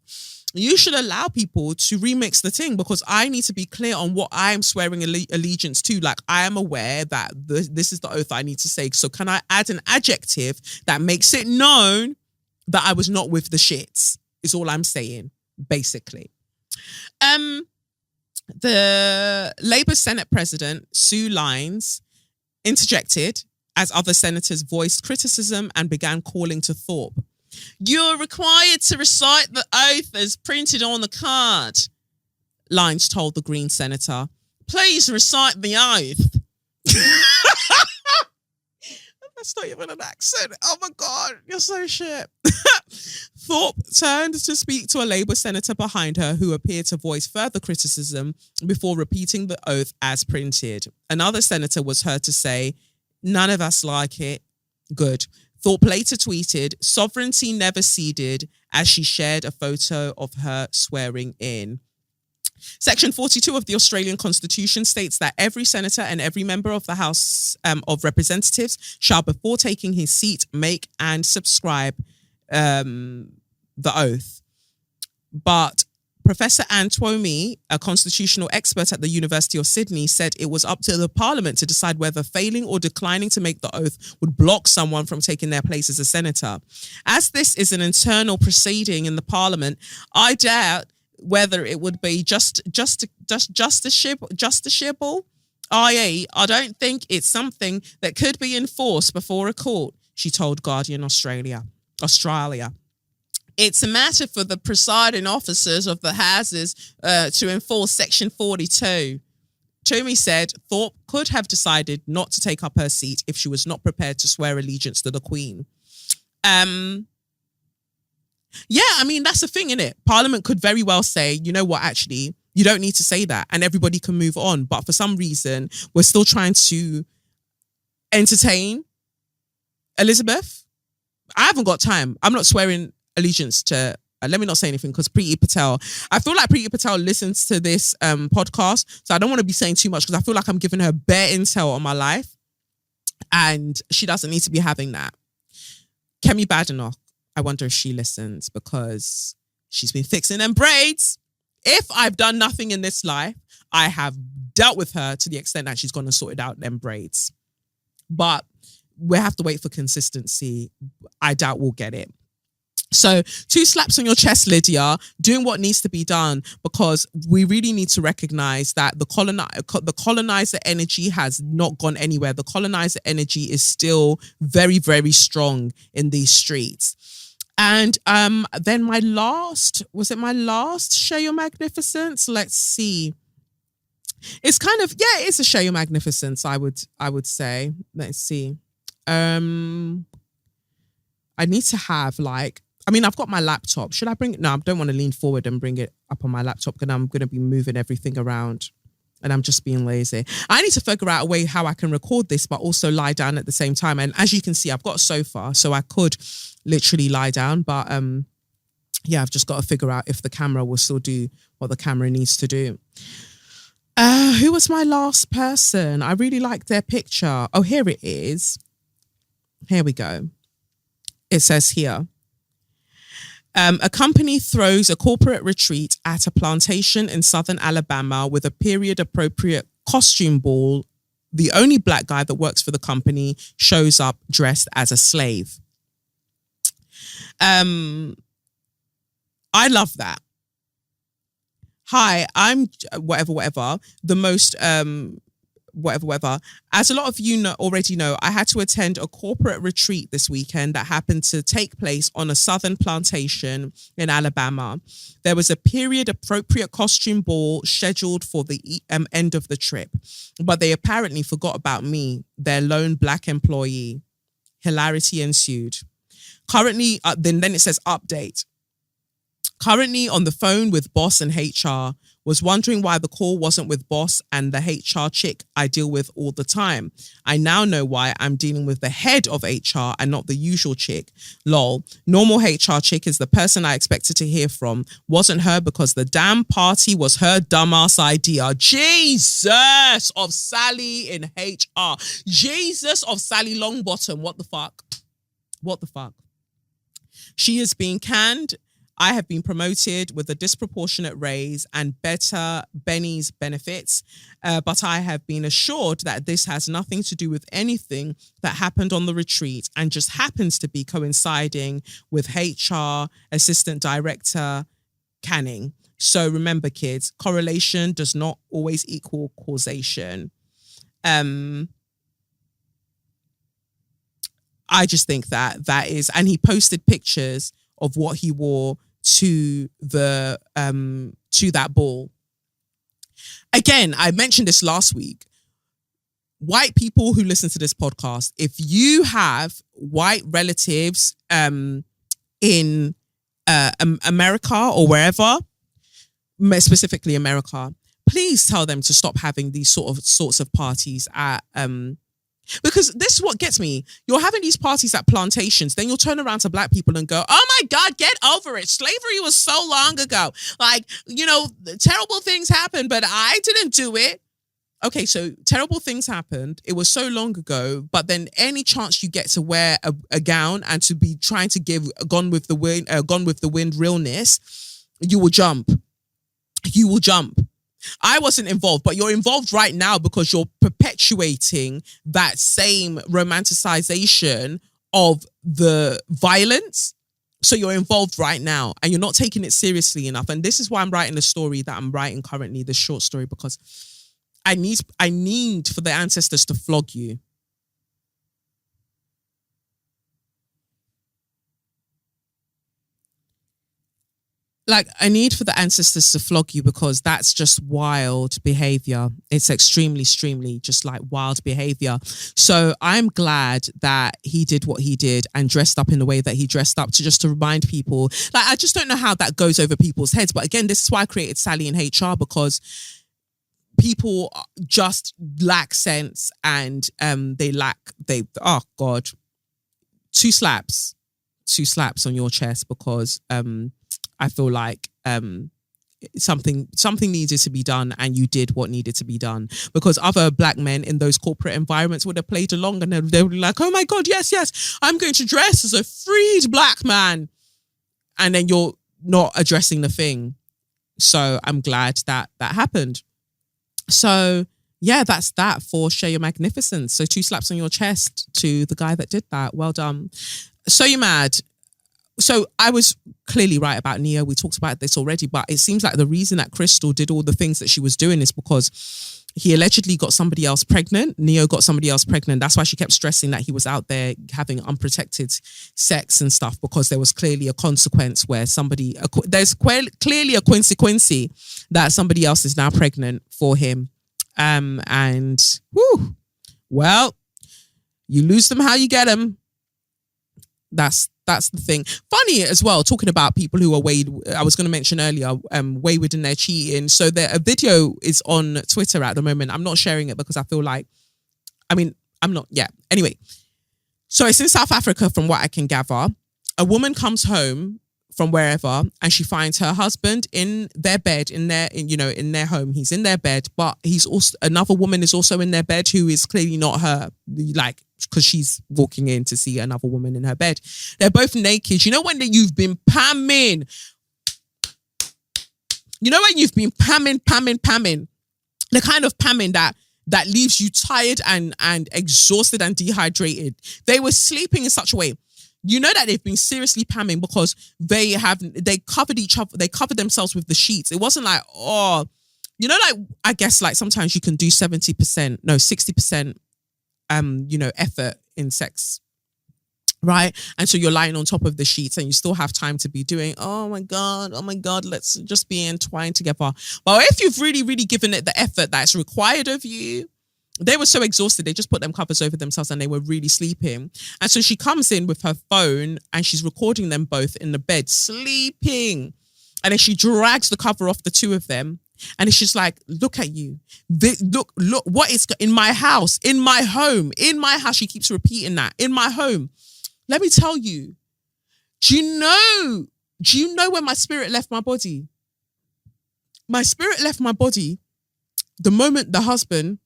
You should allow people to remix the thing because I need to be clear on what I am swearing allegiance to. Like, I am aware that this is the oath I need to say. So can I add an adjective that makes it known that I was not with the shits? Is all I'm saying, basically. The Labour Senate President, Sue Lines, interjected as other senators voiced criticism and began calling to Thorpe. You're required to recite the oath as printed on the card, Lines told the Green senator. Please recite the oath. That's not even an accent. Oh my God, you're so shit. Thorpe turned to speak to a Labour senator behind her who appeared to voice further criticism before repeating the oath as printed. Another senator was heard to say, none of us like it. Good. Thorpe later tweeted, sovereignty never ceded, as she shared a photo of her swearing in. Section 42 of the Australian Constitution states that every senator and every member of the House of Representatives shall, before taking his seat, make and subscribe the oath. But Professor Anne Twomey, a constitutional expert at the University of Sydney, said it was up to the Parliament to decide whether failing or declining to make the oath would block someone from taking their place as a senator. As this is an internal proceeding in the Parliament, I doubt whether it would be justiciable, i.e., I don't think it's something that could be enforced before a court, she told Guardian Australia. It's a matter for the presiding officers of the houses to enforce Section 42. Toomey said Thorpe could have decided not to take up her seat if she was not prepared to swear allegiance to the Queen. Yeah, I mean, that's the thing, innit? Parliament could very well say, you know what, actually, you don't need to say that and everybody can move on. But for some reason, we're still trying to entertain Elizabeth. I haven't got time. I'm not swearing allegiance to, let me not say anything because Preeti Patel, I feel like Preeti Patel listens to this podcast, so I don't want to be saying too much because I feel like I'm giving her bare intel on my life and she doesn't need to be having that. Kemi Badenoch, I wonder if she listens because she's been fixing them braids. If I've done nothing in this life, I have dealt with her to the extent that she's gone and sorted out them braids. But we have to wait for consistency. I doubt we'll get it. So 2 slaps on your chest, Lydia, doing what needs to be done, because we really need to recognize that the colonizer energy has not gone anywhere. The colonizer energy is still very, very strong in these streets. And then my last Share Your Magnificence? Let's see. It's kind of, yeah, it's a Share Your Magnificence, I would say. Let's see. I need to have I've got my laptop. Should I bring it? No, I don't want to lean forward and bring it up on my laptop because I'm going to be moving everything around and I'm just being lazy. I need to figure out a way how I can record this but also lie down at the same time. And as you can see, I've got a sofa, so I could literally lie down. But yeah, I've just got to figure out if the camera will still do what the camera needs to do. Who was my last person? I really liked their picture. Oh, here it is. Here we go. It says here, a company throws a corporate retreat at a plantation in southern Alabama with a period-appropriate costume ball. The only black guy that works for the company shows up dressed as a slave. I love that. Hi, I'm whatever, the most whatever. As a lot of you already know, I had to attend a corporate retreat this weekend that happened to take place on a southern plantation in Alabama. There was a period-appropriate costume ball scheduled for the end of the trip, but they apparently forgot about me, their lone black employee. Hilarity ensued. Currently, then it says update. Currently on the phone with boss and HR. Was wondering why the call wasn't with boss and the HR chick I deal with all the time. I now know why I'm dealing with the head of HR and not the usual chick. Lol. Normal HR chick is the person I expected to hear from. Wasn't her because the damn party was her dumbass idea. Jesus of Sally in HR. Jesus of Sally Longbottom. What the fuck? What the fuck? She is being canned. I have been promoted with a disproportionate raise and better Benny's benefits, but I have been assured that this has nothing to do with anything that happened on the retreat and just happens to be coinciding with HR Assistant Director Canning. So remember, kids, correlation does not always equal causation. I just think that is, and he posted pictures of what he wore to the to that ball. Again, I mentioned this last week. White people who listen to this podcast, if you have white relatives in America or wherever, specifically America, please tell them to stop having these sorts of parties at Because this is what gets me. You're having these parties at plantations, then you'll turn around to black people and go, oh my God, get over it. Slavery was so long ago. Like, terrible things happened, but I didn't do it. Okay, so terrible things happened. It was so long ago, but then any chance you get to wear a gown and to be trying to give Gone with the Wind realness, you will jump. You will jump. I wasn't involved, but you're involved right now because you're perpetuating that same romanticization of the violence. So you're involved right now and you're not taking it seriously enough. And this is why I'm writing the story that I'm writing currently, this short story, because I need for the ancestors to flog you. Like, I need for the ancestors to flog you because that's just wild behavior. It's extremely just like wild behavior. So I'm glad that he did what he did and dressed up in the way that he dressed up to remind people. Like, I just don't know how that goes over people's heads. But again, this is why I created Sally in HR, because people just lack sense and oh God, two slaps on your chest because I feel like something needed to be done and you did what needed to be done, because other black men in those corporate environments would have played along and they would be like, oh my God, yes, I'm going to dress as a freed black man. And then you're not addressing the thing. So I'm glad that happened. So yeah, that's that for Share Your Magnificence. So 2 slaps on your chest to the guy that did that. Well done. So You Mad. So I was clearly right about Neo. We talked about this already, but it seems like the reason that Crystal did all the things that she was doing is because he allegedly got somebody else pregnant. Neo got somebody else pregnant. That's why she kept stressing that he was out there having unprotected sex and stuff, because there was clearly a consequence where there's clearly a consequence that somebody else is now pregnant for him. And whew, well, you lose them how you get them. That's the thing. Funny as well, talking about people who are I was going to mention earlier, wayward in their cheating. So a video is on Twitter at the moment. I'm not sharing it because I feel like, I'm not, yeah. Anyway, so it's in South Africa from what I can gather. A woman comes home from wherever and she finds her husband in their bed, in their home. He's in their bed, but another woman is also in their bed who is clearly not her, like, because she's walking in to see another woman in her bed. They're both naked. You know when you've been pamming? You know when you've been pamming? The kind of pamming that leaves you tired and exhausted and dehydrated. They were sleeping in such a way. You know that they've been seriously pamming because they covered each other. They covered themselves with the sheets. It wasn't like, like, I guess like sometimes you can do 60%, effort in sex, right? And so you're lying on top of the sheets and you still have time to be doing, oh my God, let's just be entwined together. But if you've really, really given it the effort that's required of you, they were so exhausted, they just put them covers over themselves and they were really sleeping. And so she comes in with her phone and she's recording them both in the bed, sleeping. And then she drags the cover off the two of them. And it's just like, look at you. Look, what is in my house, in my home, in my house. She keeps repeating that, in my home. Let me tell you, do you know when my spirit left my body? My spirit left my body the moment the husband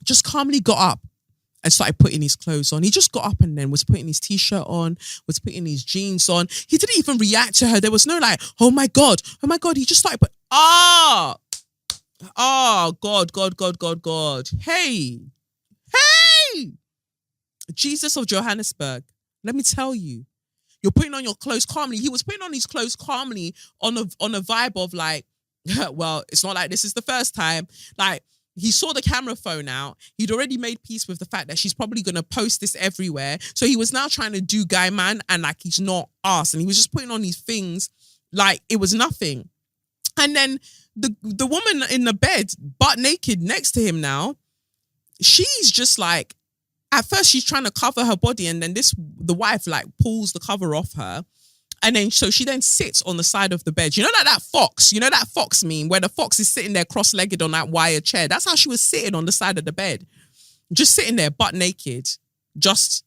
just calmly got up and started putting his clothes on. He just got up and then was putting his t-shirt on, was putting his jeans on. He didn't even react to her. There was no like, oh my God. He just started God. Hey, Jesus of Johannesburg. Let me tell you, you're putting on your clothes calmly. He was putting on his clothes calmly on a vibe of like, well, it's not like this is the first time. Like, he saw the camera phone out. He'd already made peace with the fact that she's probably going to post this everywhere. So he was now trying to do guy man and like he's not asked. And he was just putting on these things like it was nothing. And then the woman in the bed, butt naked next to him now, she's just like, at first she's trying to cover her body and then the wife like pulls the cover off her. And then, so she then sits on the side of the bed. You know that fox meme where the fox is sitting there cross-legged on that wire chair? That's how she was sitting on the side of the bed. just sitting there, butt naked, just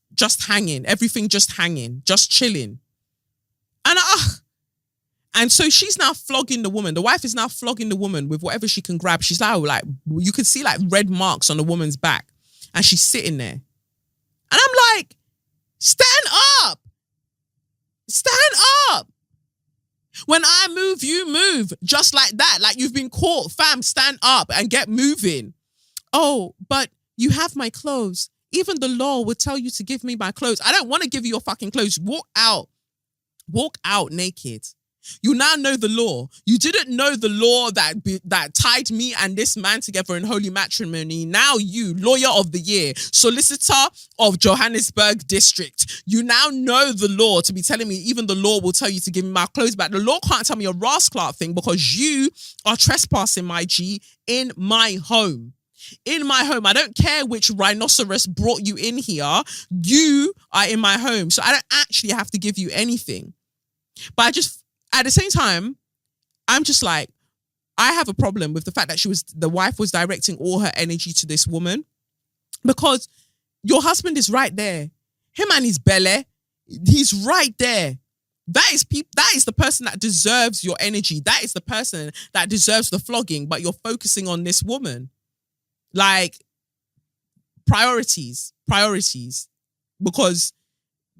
hanging, everything just hanging, just chilling. And so she's now flogging the woman. The wife is now flogging the woman with whatever she can grab. She's now like, you can see like red marks on the woman's back. And she's sitting there. And I'm like, stand up. Stand up. When I move, you move. Just like that. Like you've been caught. Fam, stand up and get moving. Oh, but you have my clothes. Even the law would tell you to give me my clothes. I don't want to give you your fucking clothes. Walk out. Walk out naked. You now know the law. You didn't know the law that tied me and this man together in holy matrimony. Now you, lawyer of the year, solicitor of Johannesburg district, you now know the law to be telling me even the law will tell you to give me my clothes back. The law can't tell me a rascal thing because you are trespassing, my G, in my home. In my home. I don't care which rhinoceros brought you in here. You are in my home. So I don't actually have to give you anything. But at the same time, I'm just like, I have a problem with the fact that the wife was directing all her energy to this woman because your husband is right there. Him and his belly, he's right there. That is the person that deserves your energy. That is the person that deserves the flogging, but you're focusing on this woman. Like, priorities, because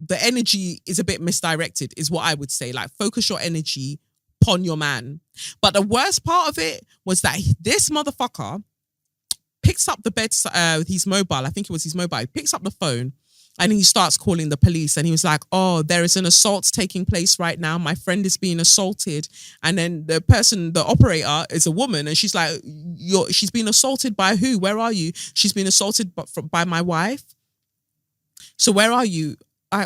the energy is a bit misdirected, is what I would say. Like, focus your energy upon your man. But the worst part of it was that this motherfucker picks up his mobile. I think it was his mobile. He picks up the phone and he starts calling the police. And he was like, oh, there is an assault taking place right now. My friend is being assaulted. And then the operator is a woman. And she's like, she's been assaulted by who? Where are you? She's been assaulted by my wife. So where are you? I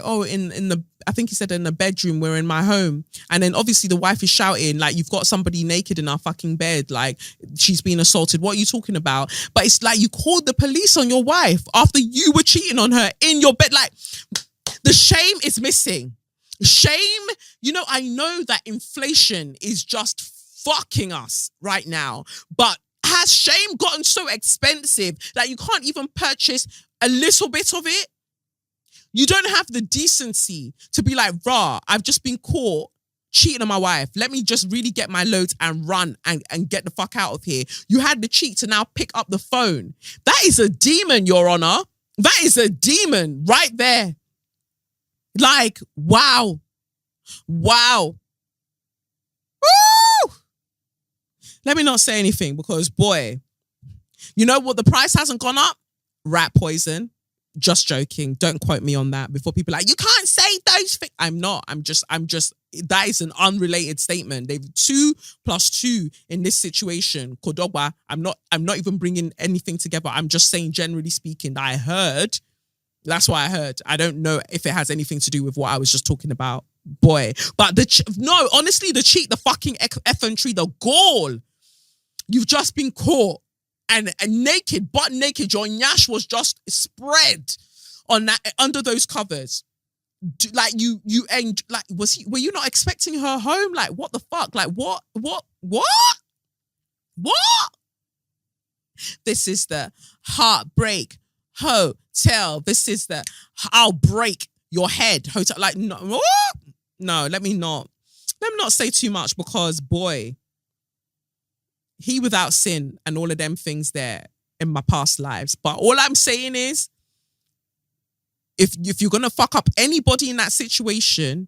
think he said in the bedroom, we're in my home. And then obviously the wife is shouting, like, you've got somebody naked in our fucking bed. Like, she's being assaulted. What are you talking about? But it's like you called the police on your wife after you were cheating on her in your bed. Like, the shame is missing. Shame, I know that inflation is just fucking us right now. But has shame gotten so expensive that you can't even purchase a little bit of it? You don't have the decency to be like, rah, I've just been caught cheating on my wife. Let me just really get my loads and run and get the fuck out of here. You had the cheek to now pick up the phone. That is a demon, Your Honor. That is a demon right there. Like, wow. Wow. Woo! Let me not say anything because, boy, you know what? The price hasn't gone up? Rat poison. Just joking. Don't quote me on that before people are like, you can't say those things. I'm not. I'm just, that is an unrelated statement. They've 2 + 2 in this situation. Kodogba, I'm not even bringing anything together. I'm just saying, generally speaking, that I heard. That's what I heard. I don't know if it has anything to do with what I was just talking about. Boy. But honestly, the cheat, the fucking effrontery, the gall. You've just been caught. And naked, butt naked, your nyash was just spread on that under those covers. Like were you not expecting her home? Like, what the fuck? Like, what? This is the Heartbreak Hotel. This is the I'll break your head hotel. Like, no, let me not say too much because, boy, he without sin and all of them things there in my past lives. But all I'm saying is, if you're going to fuck up anybody in that situation,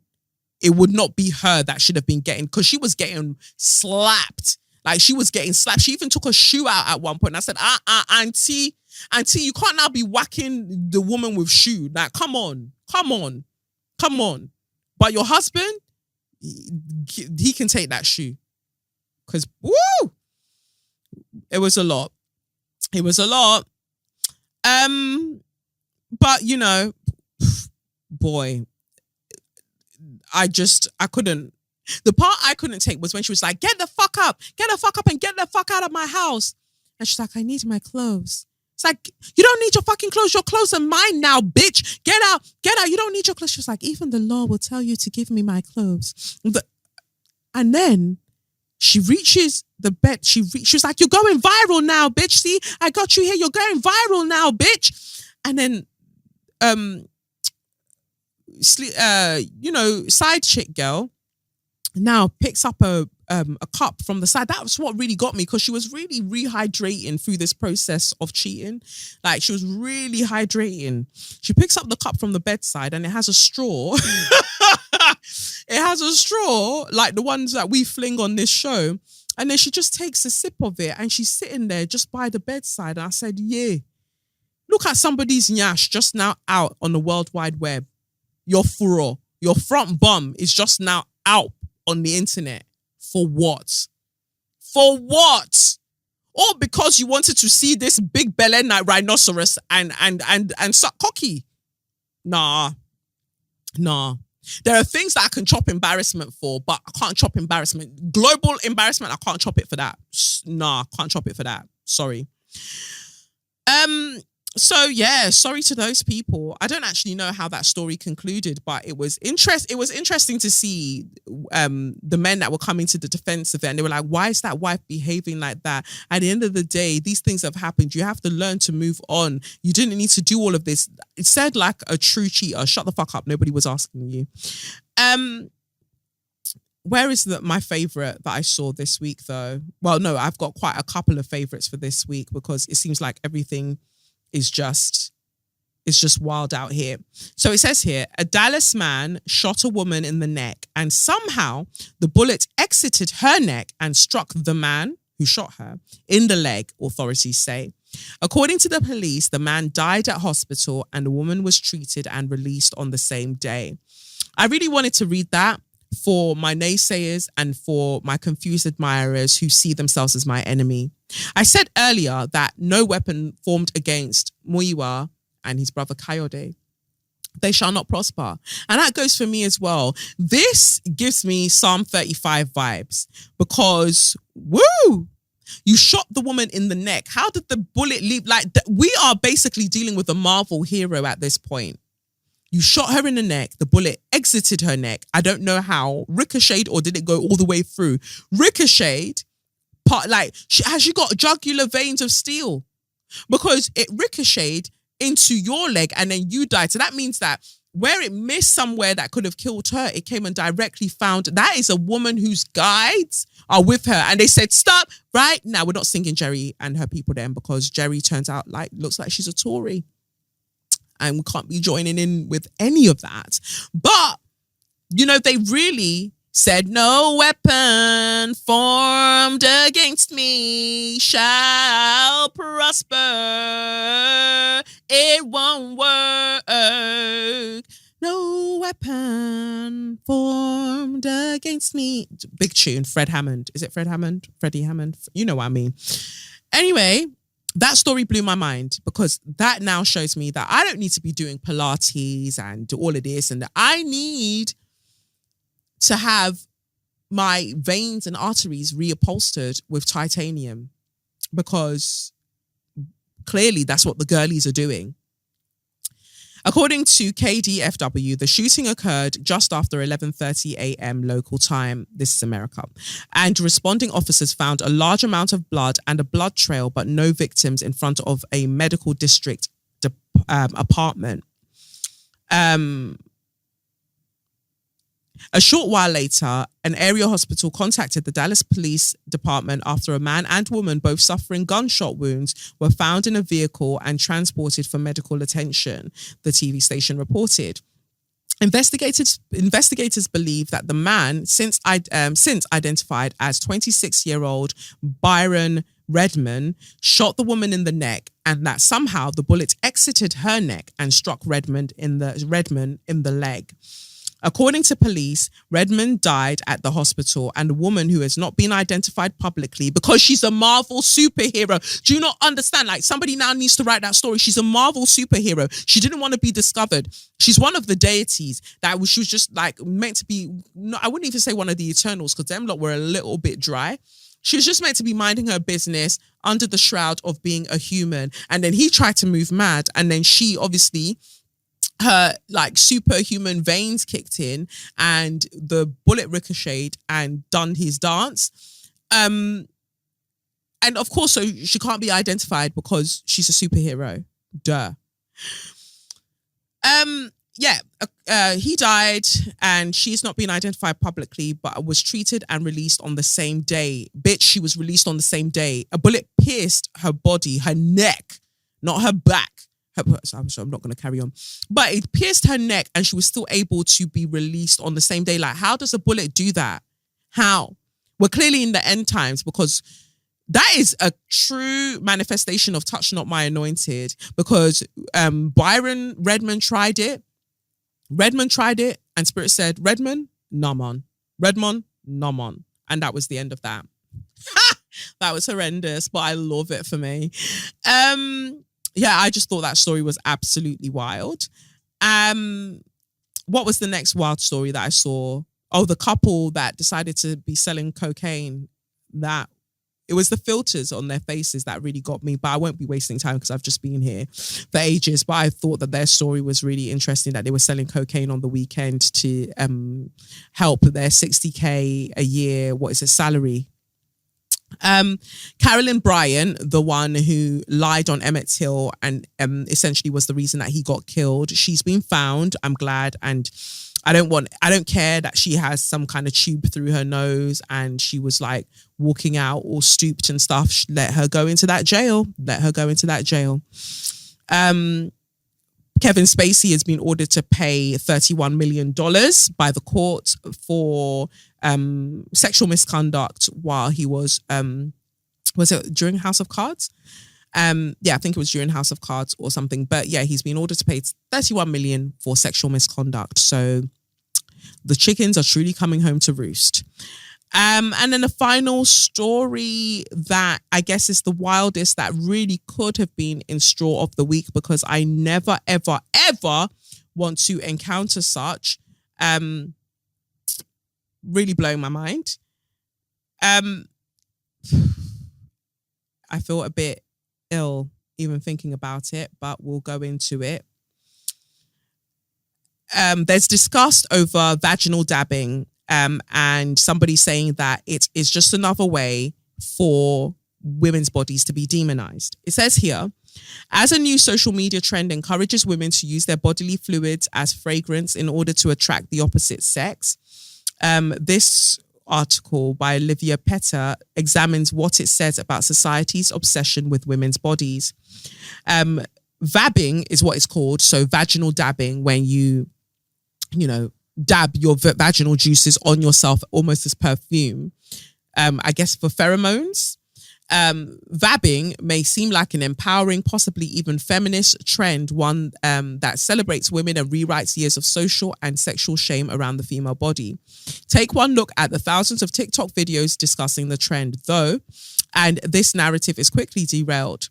it would not be her that should have been getting, because she was getting slapped. Like, she was getting slapped. She even took her shoe out at one point. And I said, auntie, you can't now be whacking the woman with shoe. Like, come on. But your husband, he can take that shoe. Because, woo! It was a lot. But boy, I couldn't. The part I couldn't take was when she was like, get the fuck up and get the fuck out of my house. And she's like, I need my clothes. It's like, you don't need your fucking clothes. Your clothes are mine now, bitch. Get out. You don't need your clothes. She was like, even the law will tell you to give me my clothes. And then She reaches the bed. She was like, "You're going viral now, bitch. See, I got you here. You're going viral now, bitch." And then, side chick girl now picks up a cup from the side. That was what really got me, because she was really rehydrating through this process of cheating. Like, she was really hydrating. She picks up the cup from the bedside and it has a straw. It has a straw like the ones that we fling on this show. And then she just takes a sip of it and she's sitting there just by the bedside. And I said, yeah, look at somebody's nyash just now out on the World Wide Web. Your furrow, your front bum is just now out on the internet. For what? For what? All because you wanted to see this big belly rhinoceros and suck cocky. Nah. There are things that I can chop embarrassment for, but I can't chop embarrassment. Global embarrassment, I can't chop it for that. Nah, can't chop it for that. Sorry. So yeah, sorry to those people. I don't actually know how that story concluded, but it was interesting to see the men that were coming to the defense of it, and they were like, why is that wife behaving like that? At the end of the day, these things have happened. You have to learn to move on. You didn't need to do all of this. It said like a true cheater, shut the fuck up. Nobody was asking you. Where is my favorite that I saw this week though? Well, no, I've got quite a couple of favorites for this week, because it seems like everything is just wild out here. So it says here, a Dallas man shot a woman in the neck and somehow the bullet exited her neck and struck the man who shot her in the leg, authorities say. According to the police, the man died at hospital and the woman was treated and released on the same day. I really wanted to read that for my naysayers and for my confused admirers who see themselves as my enemy. I said earlier that no weapon formed against Muyiwa and his brother Kayode, they shall not prosper. And that goes for me as well. This gives me Psalm 35 vibes, because, woo, you shot the woman in the neck. How did the bullet leave? Like, we are basically dealing with a Marvel hero at this point. You shot her in the neck. The bullet exited her neck. I don't know how. Ricocheted, or did it go all the way through? Ricocheted. Has she got jugular veins of steel? Because it ricocheted into your leg and then you died. So that means that where it missed somewhere that could have killed her, it came and directly found. That is a woman whose guides are with her. And they said, stop right now. We're not singing Jerry and her people then, because Jerry turns out looks like she's a Tory. And we can't be joining in with any of that. But, they really said, no weapon formed against me shall prosper. It won't work. No weapon formed against me. Big tune, Fred Hammond. Is it Fred Hammond? Freddie Hammond? You know what I mean. Anyway, that story blew my mind, because that now shows me that I don't need to be doing Pilates and all of this, and that I need to have my veins and arteries reupholstered with titanium, because clearly that's what the girlies are doing. According to KDFW, the shooting occurred just after 11:30 a.m. local time. This is America. And responding officers found a large amount of blood and a blood trail, but no victims in front of a medical district apartment. A short while later, an area hospital contacted the Dallas Police Department after a man and woman, both suffering gunshot wounds, were found in a vehicle and transported for medical attention, the TV station reported. Investigators believe that the man, since identified as 26-year-old Byron Redman, shot the woman in the neck, and that somehow the bullet exited her neck and struck Redman in the leg. According to police, Redmond died at the hospital, and a woman who has not been identified publicly, because she's a Marvel superhero. Do you not understand? Somebody now needs to write that story. She's a Marvel superhero. She didn't want to be discovered. She's one of the deities she was just meant to be. No, I wouldn't even say one of the Eternals, because them lot were a little bit dry. She was just meant to be minding her business under the shroud of being a human. And then he tried to move mad, and then she obviously, her superhuman veins kicked in and the bullet ricocheted and done his dance. And of course, so she can't be identified because she's a superhero. Duh. He died and she's not been identified publicly, but was treated and released on the same day. Bitch, she was released on the same day. A bullet pierced her body, her neck, not her back. I'm not going to carry on. But it pierced her neck and she was still able to be released on the same day. Like, how does a bullet do that? How? We're clearly in the end times because that is a true manifestation of touch not my anointed, because Byron Redmond tried it. And Spirit said, Redmond, nom on. Redmond, nom on. And that was the end of that. That was horrendous, but I love it for me. I just thought that story was absolutely wild. What was the next wild story that I saw? Oh, the couple that decided to be selling cocaine. That it was the filters on their faces that really got me, but I won't be wasting time because I've just been here for ages. But I thought that their story was really interesting, that they were selling cocaine on the weekend to help their 60K a year, salary. Carolyn Bryant, the one who lied on Emmett Till and essentially was the reason that he got killed, she's been found. I'm glad. And I don't care that she has some kind of tube through her nose and she was like walking out all stooped and stuff. Let her go into that jail. Kevin Spacey has been ordered to pay $31 million by the court for sexual misconduct while he was it during House of Cards? I think it was during House of Cards or something. But yeah, he's been ordered to pay $31 million for sexual misconduct. So the chickens are truly coming home to roost. And then the final story that I guess is the wildest that really could have been in Straw of the Week, because I never, ever, ever want to encounter such. Really blowing my mind. I feel a bit ill even thinking about it, but we'll go into it. There's disgust over vaginal dabbing, and somebody saying that it is just another way for women's bodies to be demonized. It says here, as a new social media trend encourages women to use their bodily fluids as fragrance in order to attract the opposite sex, this article by Olivia Petter examines what it says about society's obsession with women's bodies. Vabbing is what it's called. So vaginal dabbing, when you dab your vaginal juices on yourself almost as perfume, I guess for pheromones. Vabbing may seem like an empowering, possibly even feminist trend, one that celebrates women and rewrites years of social and sexual shame around the female body. Take one look at the thousands of TikTok videos discussing the trend, though, and this narrative is quickly derailed.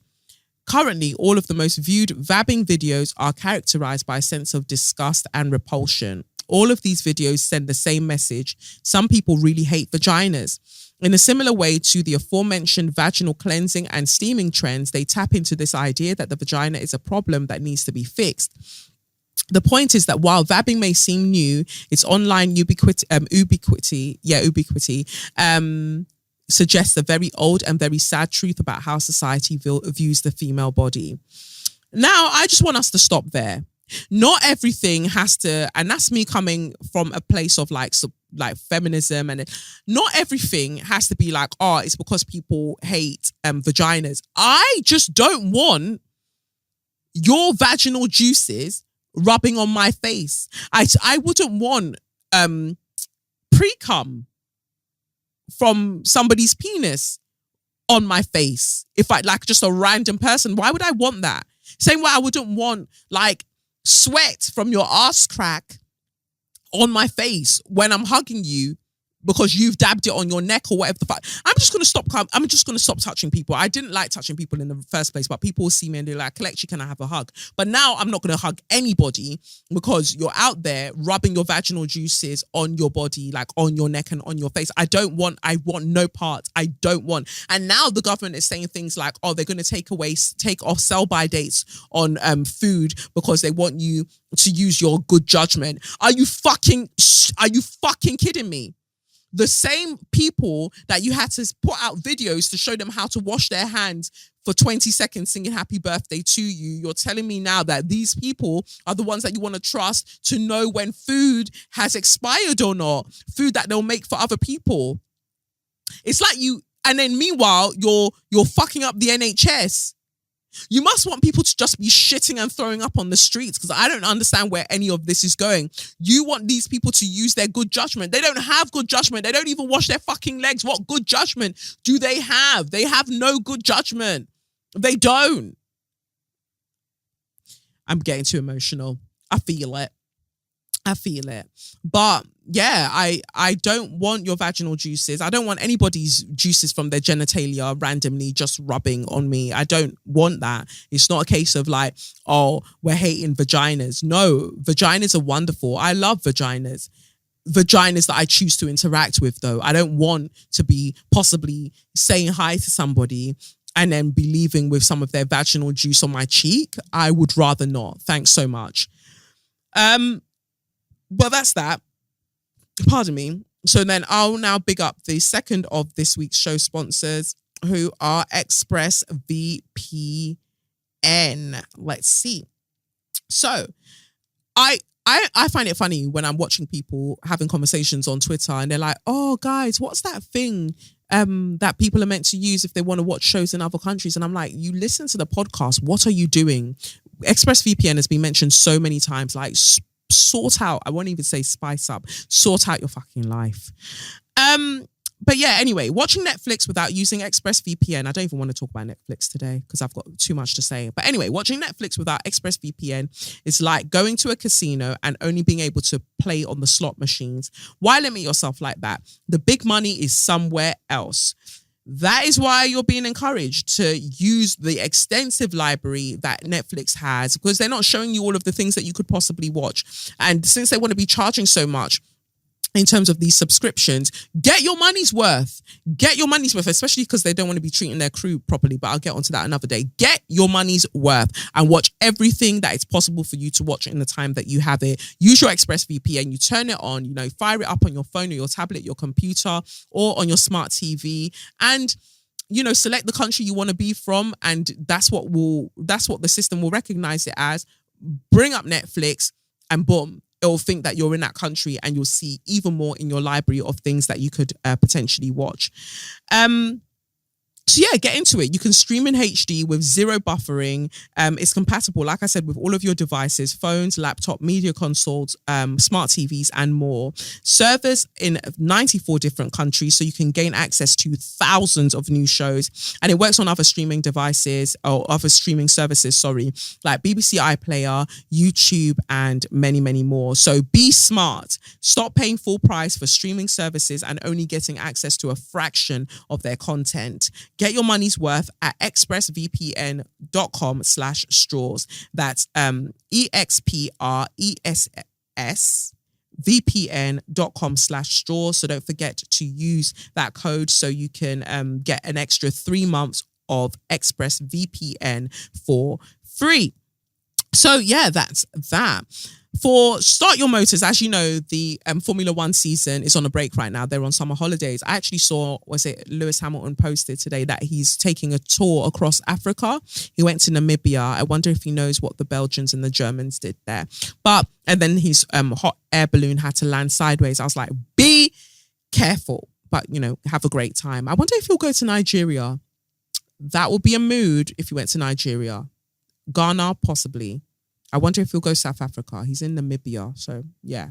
Currently, all of the most viewed vabbing videos are characterized by a sense of disgust and repulsion. All of these videos send the same message. Some people really hate vaginas. In a similar way to the aforementioned vaginal cleansing and steaming trends, they tap into this idea that the vagina is a problem that needs to be fixed. The point is that while vabbing may seem new, its online ubiquity suggests a very old and very sad truth about how society views the female body. Now, I just want us to stop there. Not everything has to, and that's me coming from a place of like feminism, and not everything has to be like, oh, it's because people hate vaginas. I just don't want your vaginal juices rubbing on my face. I wouldn't want pre-cum from somebody's penis on my face. If I like just a random person, why would I want that? Same way I wouldn't want like sweat from your ass crack on my face when I'm hugging you because you've dabbed it on your neck or whatever the fuck. I'm just going to stop touching people. I didn't like touching people in the first place, but people will see me and they're like, Kelechi, can I have a hug? But now I'm not going to hug anybody because you're out there rubbing your vaginal juices on your body, like on your neck and on your face. I want no part. I don't want. And now the government is saying things like, oh, they're going to take off sell-by dates on food because they want you to use your good judgment. Are you fucking kidding me? the same people that you had to put out videos to show them how to wash their hands for 20 seconds singing happy birthday to you. You're telling me now that these people are the ones that you want to trust to know when food has expired or not, food that they'll make for other people. It's like you, and then meanwhile, you're fucking up the NHS. You must want people to just be shitting and throwing up on the streets, because I don't understand where any of this is going. You want these people to use their good judgment. They don't have good judgment. They don't even wash their fucking legs. What good judgment do they have? They have no good judgment. They don't. I'm getting too emotional. I feel it. But yeah, I don't want your vaginal juices. I don't want anybody's juices from their genitalia randomly just rubbing on me. I don't want that. It's not a case of like, oh, we're hating vaginas. No, vaginas are wonderful. I love vaginas. Vaginas that I choose to interact with, though. I don't want to be possibly saying hi to somebody and then be leaving with some of their vaginal juice on my cheek. I would rather not. Thanks so much. But that's that. Pardon me. So then I'll now big up the second of this week's show sponsors, who are ExpressVPN. Let's see. So I find it funny when I'm watching people having conversations on Twitter and they're like, oh, guys, what's that thing that people are meant to use if they want to watch shows in other countries? And I'm like, you listen to the podcast. What are you doing? ExpressVPN has been mentioned so many times, like sort out, I won't even say spice up, sort out your fucking life. But yeah, anyway, watching Netflix without using ExpressVPN. I don't even want to talk about Netflix today because I've got too much to say. But anyway, watching Netflix without ExpressVPN is like going to a casino and only being able to play on the slot machines. Why limit yourself like that? The big money is somewhere else. That is why you're being encouraged to use the extensive library that Netflix has, because they're not showing you all of the things that you could possibly watch. And since they want to be charging so much in terms of these subscriptions, get your money's worth. Get your money's worth, especially because they don't want to be treating their crew properly. But I'll get onto that another day. Get your money's worth and watch everything that it's possible for you to watch in the time that you have it. Use your ExpressVPN. You turn it on, fire it up on your phone or your tablet, your computer, or on your smart TV, and select the country you want to be from, and that's what the system will recognize it as. Bring up Netflix, and boom, it'll think that you're in that country, and you'll see even more in your library of things that you could potentially watch. So yeah, get into it. You can stream in HD with zero buffering. It's compatible, like I said, with all of your devices, phones, laptop, media consoles, smart TVs, and more. Servers in 94 different countries, so you can gain access to thousands of new shows. And it works on other streaming devices, or other streaming services, like BBC iPlayer, YouTube, and many, many more. So be smart. Stop paying full price for streaming services and only getting access to a fraction of their content. Get your money's worth at expressvpn.com/straws. That's expressvpn.com/straws. So don't forget to use that code so you can get an extra 3 months of ExpressVPN for free. So yeah, that's that. For Start Your Motors, as you know, the Formula One season is on a break right now. They're on summer holidays. I actually saw, Lewis Hamilton posted today that he's taking a tour across Africa. He went to Namibia. I wonder if he knows what the Belgians and the Germans did there. And then his hot air balloon had to land sideways. I was like, be careful, but have a great time. I wonder if he'll go to Nigeria. That would be a mood if he went to Nigeria. Ghana, possibly. I wonder if he'll go South Africa. He's in Namibia. So, yeah.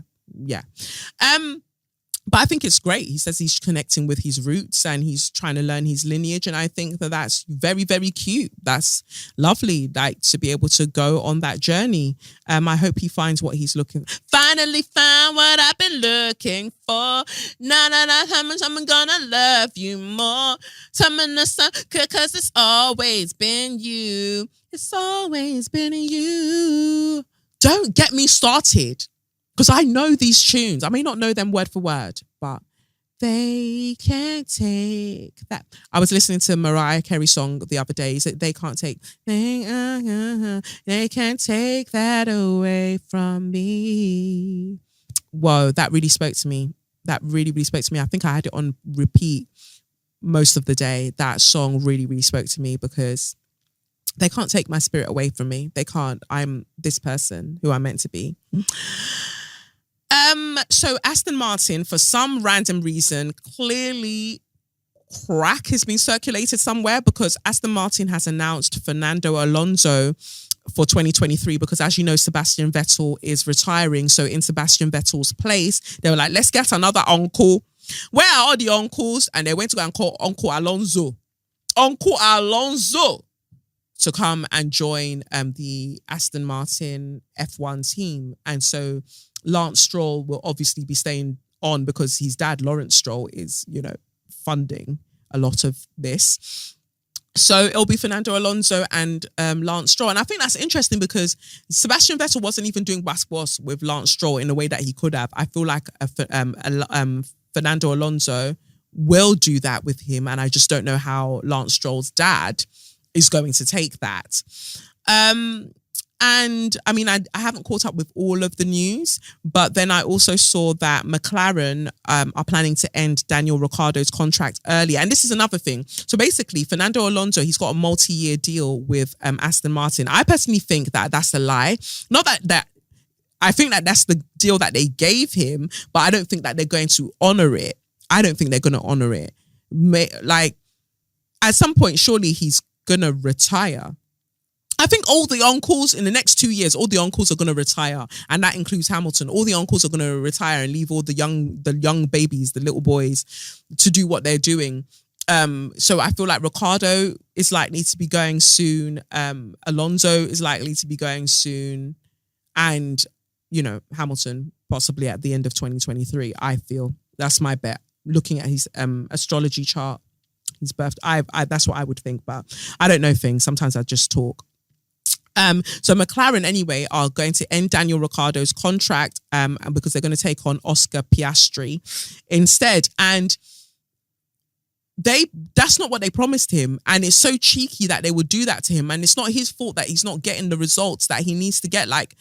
But I think it's great. He says he's connecting with his roots and he's trying to learn his lineage. And I think that that's very, very cute. That's lovely, like, to be able to go on that journey. I hope he finds what he's looking for. Finally found what I've been looking for. I'm gonna love you more. Because it's always been you. It's always been you. Don't get me started. Because I know these tunes. I may not know them word for word, but they can't take that. I was listening to Mariah Carey's song the other day. They can't take, they can't take that away from me. Whoa, that really spoke to me. that really, really spoke to me. I think I had it on repeat most of the day. That song really, really spoke to me because they can't take my spirit away from me. They can't. I'm this person who I'm meant to be. So Aston Martin, for some random reason, clearly crack has been circulated somewhere because Aston Martin has announced Fernando Alonso for 2023 because, as you know, Sebastian Vettel is retiring. So in Sebastian Vettel's place, they were like, let's get another uncle. Where are all the uncles? And they went to go and call Uncle Alonso. Uncle Alonso to come and join the Aston Martin F1 team. And so Lance Stroll will obviously be staying on because his dad, Lawrence Stroll, is, you know, funding a lot of this. So it'll be Fernando Alonso and Lance Stroll. And I think that's interesting because Sebastian Vettel wasn't even doing basketball with Lance Stroll in the way that he could have. I feel like Fernando Alonso will do that with him. And I just don't know how Lance Stroll's dad is going to take that. And I mean, I haven't caught up with all of the news, but then I also saw that McLaren are planning to end Daniel Ricciardo's contract early. And this is another thing. So basically, Fernando Alonso, he's got a multi-year deal with Aston Martin. I personally think that that's a lie. Not that I think that that's the deal that they gave him, but I don't think that they're going to honor it. I don't think they're going to honor it. Like, at some point, surely he's going to retire. I think all the uncles in the next 2 years, all the uncles are going to retire. And that includes Hamilton. All the uncles are going to retire and leave all the young babies, the little boys, to do what they're doing. So I feel like Ricciardo is likely to be going soon. Alonso is likely to be going soon. And, you know, Hamilton possibly at the end of 2023, I feel. That's my bet. Looking at his astrology chart, his birth, that's what I would think. But I don't know things. Sometimes I just talk. So McLaren anyway are going to end Daniel Ricciardo's contract because they're going to take on Oscar Piastri instead. And that's not what they promised him. And it's so cheeky that they would do that to him. And it's not his fault that he's not getting the results that he needs to get. Like,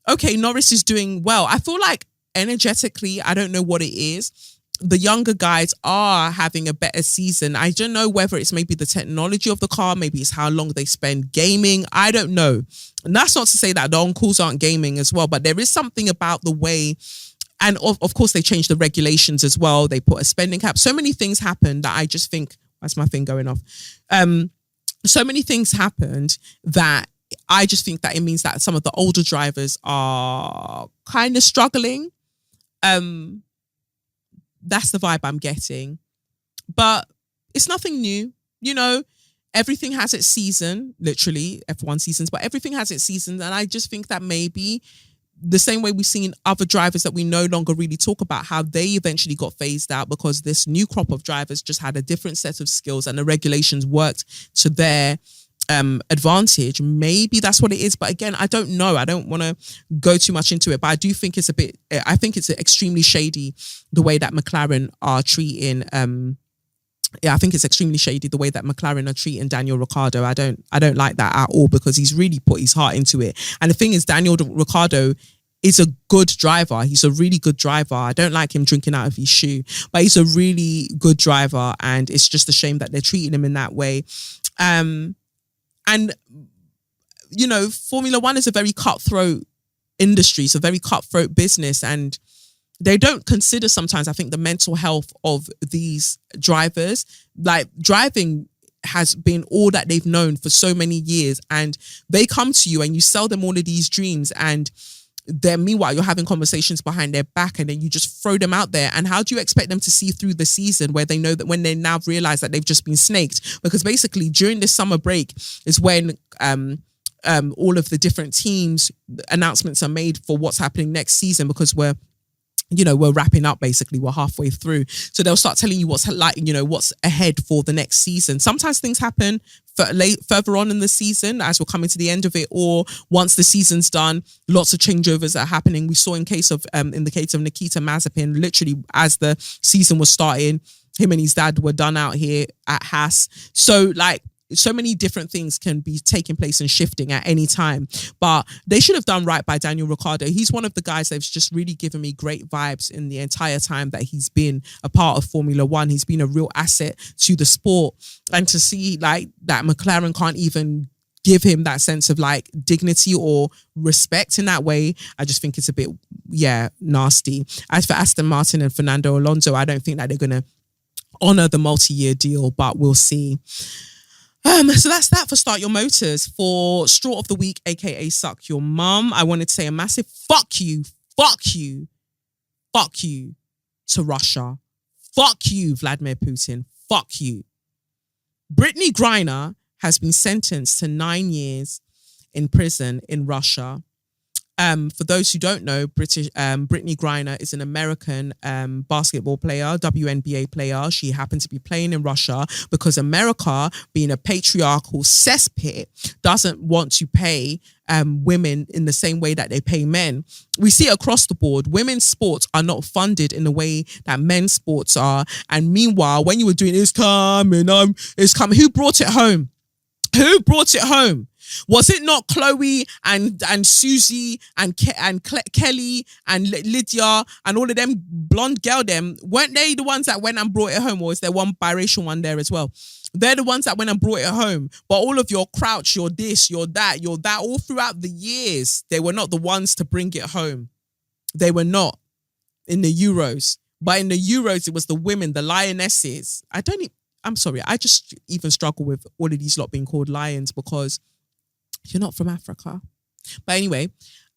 okay, Norris is doing well. I feel like energetically, I don't know what it is. The younger guys are having a better season. I don't know whether it's maybe the technology of the car, maybe it's how long they spend gaming. I don't know. And that's not to say that the uncles aren't gaming as well, but there is something about the way, and of course they changed the regulations as well. They put a spending cap. So many things happened that I just think, why's my thing going off? So many things happened that I just think that it means that some of the older drivers are kind of struggling. That's the vibe I'm getting. But it's nothing new. You know, everything has its season, literally, F1 seasons, but everything has its seasons. And I just think that maybe the same way we've seen other drivers that we no longer really talk about, how they eventually got phased out because this new crop of drivers just had a different set of skills and the regulations worked to their advantage. Maybe that's what it is. But again, I don't know. I don't want to go too much into it, but I do think it's I think it's extremely shady the way that McLaren are treating, I think it's extremely shady the way that McLaren are treating Daniel Ricciardo. I don't like that at all because he's really put his heart into it. And the thing is, Daniel Ricciardo is a good driver. He's a really good driver. I don't like him drinking out of his shoe, but he's a really good driver. And it's just a shame that they're treating him in that way. And, you know, Formula One is a very cutthroat industry. It's a very cutthroat business. And they don't consider sometimes, I think, the mental health of these drivers. Like, driving has been all that they've known for so many years. And they come to you and you sell them all of these dreams. And then meanwhile, you're having conversations behind their back and then you just throw them out there. And how do you expect them to see through the season where they know that when they now realize that they've just been snaked? Because basically during this summer break is when all of the different teams announcements are made for what's happening next season, because we're wrapping up, basically. We're halfway through. So they'll start telling you what's ahead for the next season. Sometimes things happen further on in the season as we're coming to the end of it, or once the season's done, lots of changeovers are happening. We saw in the case of Nikita Mazepin, literally as the season was starting, him and his dad were done out here at Haas. So like, so many different things can be taking place and shifting at any time. But they should have done right by Daniel Ricciardo. He's one of the guys that's just really given me great vibes in the entire time that he's been a part of Formula One. He's been a real asset to the sport. And to see like that McLaren can't even give him that sense of like dignity or respect in that way, I just think it's a bit, nasty. As for Aston Martin and Fernando Alonso, I don't think that they're going to honour the multi-year deal, but we'll see. So that's that for Start Your Motors. For Straw of the Week, aka Suck Your Mum, I wanted to say a massive fuck you to Russia. Fuck you, Vladimir Putin. Fuck you. Brittany Griner has been sentenced to 9 years in prison in Russia. For those who don't know, Brittany Griner is an American basketball player, WNBA player. She happened to be playing in Russia because America, being a patriarchal cesspit, doesn't want to pay women in the same way that they pay men. We see it across the board. Women's sports are not funded in the way that men's sports are. And meanwhile, when you were doing it's coming, who brought it home? Who brought it home? Was it not Chloe and Susie and Kelly and Lydia and all of them blonde girl them? Weren't they the ones that went and brought it home? Or is there one biracial one there as well? They're the ones that went and brought it home. But all of your Crouch, your this, your that, all throughout the years, they were not the ones to bring it home. They were not in the Euros. But in the Euros, it was the women, the lionesses. I'm sorry, I just even struggle with all of these lot being called lions because you're not from Africa. But anyway,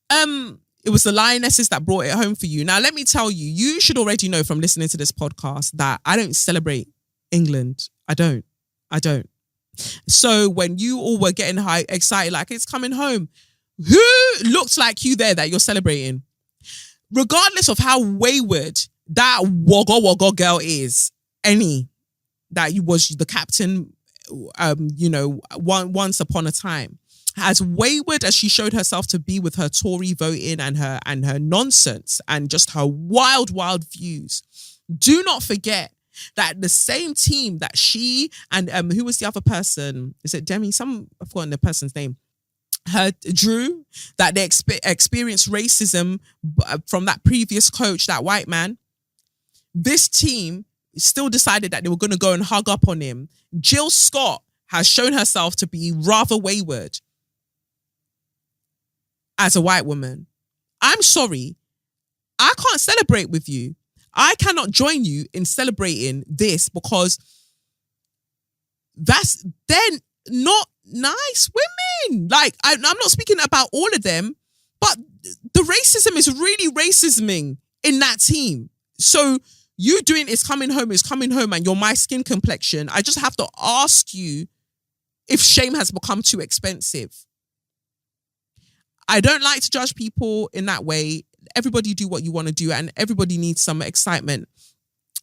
it was the lionesses that brought it home for you. Now, let me tell you, you should already know from listening to this podcast that I don't celebrate England. I don't. So when you all were getting excited, like it's coming home, who looked like you there that you're celebrating? Regardless of how wayward that wogga girl is, that you was the captain, once upon a time. As wayward as she showed herself to be with her Tory voting and her nonsense and just her wild views, do not forget that the same team that she and who was the other person? Is it Demi? I've forgotten the person's name. Drew, that they experienced racism from that previous coach, that white man. This team still decided that they were going to go and hug up on him. Jill Scott has shown herself to be rather wayward as a white woman. I'm sorry. I can't celebrate with you. I cannot join you in celebrating this because they're not nice women. Like, I'm not speaking about all of them, but the racism is really racisming in that team. So you doing it's coming home, and you're my skin complexion. I just have to ask you if shame has become too expensive. I don't like to judge people in that way. Everybody do what you want to do, and everybody needs some excitement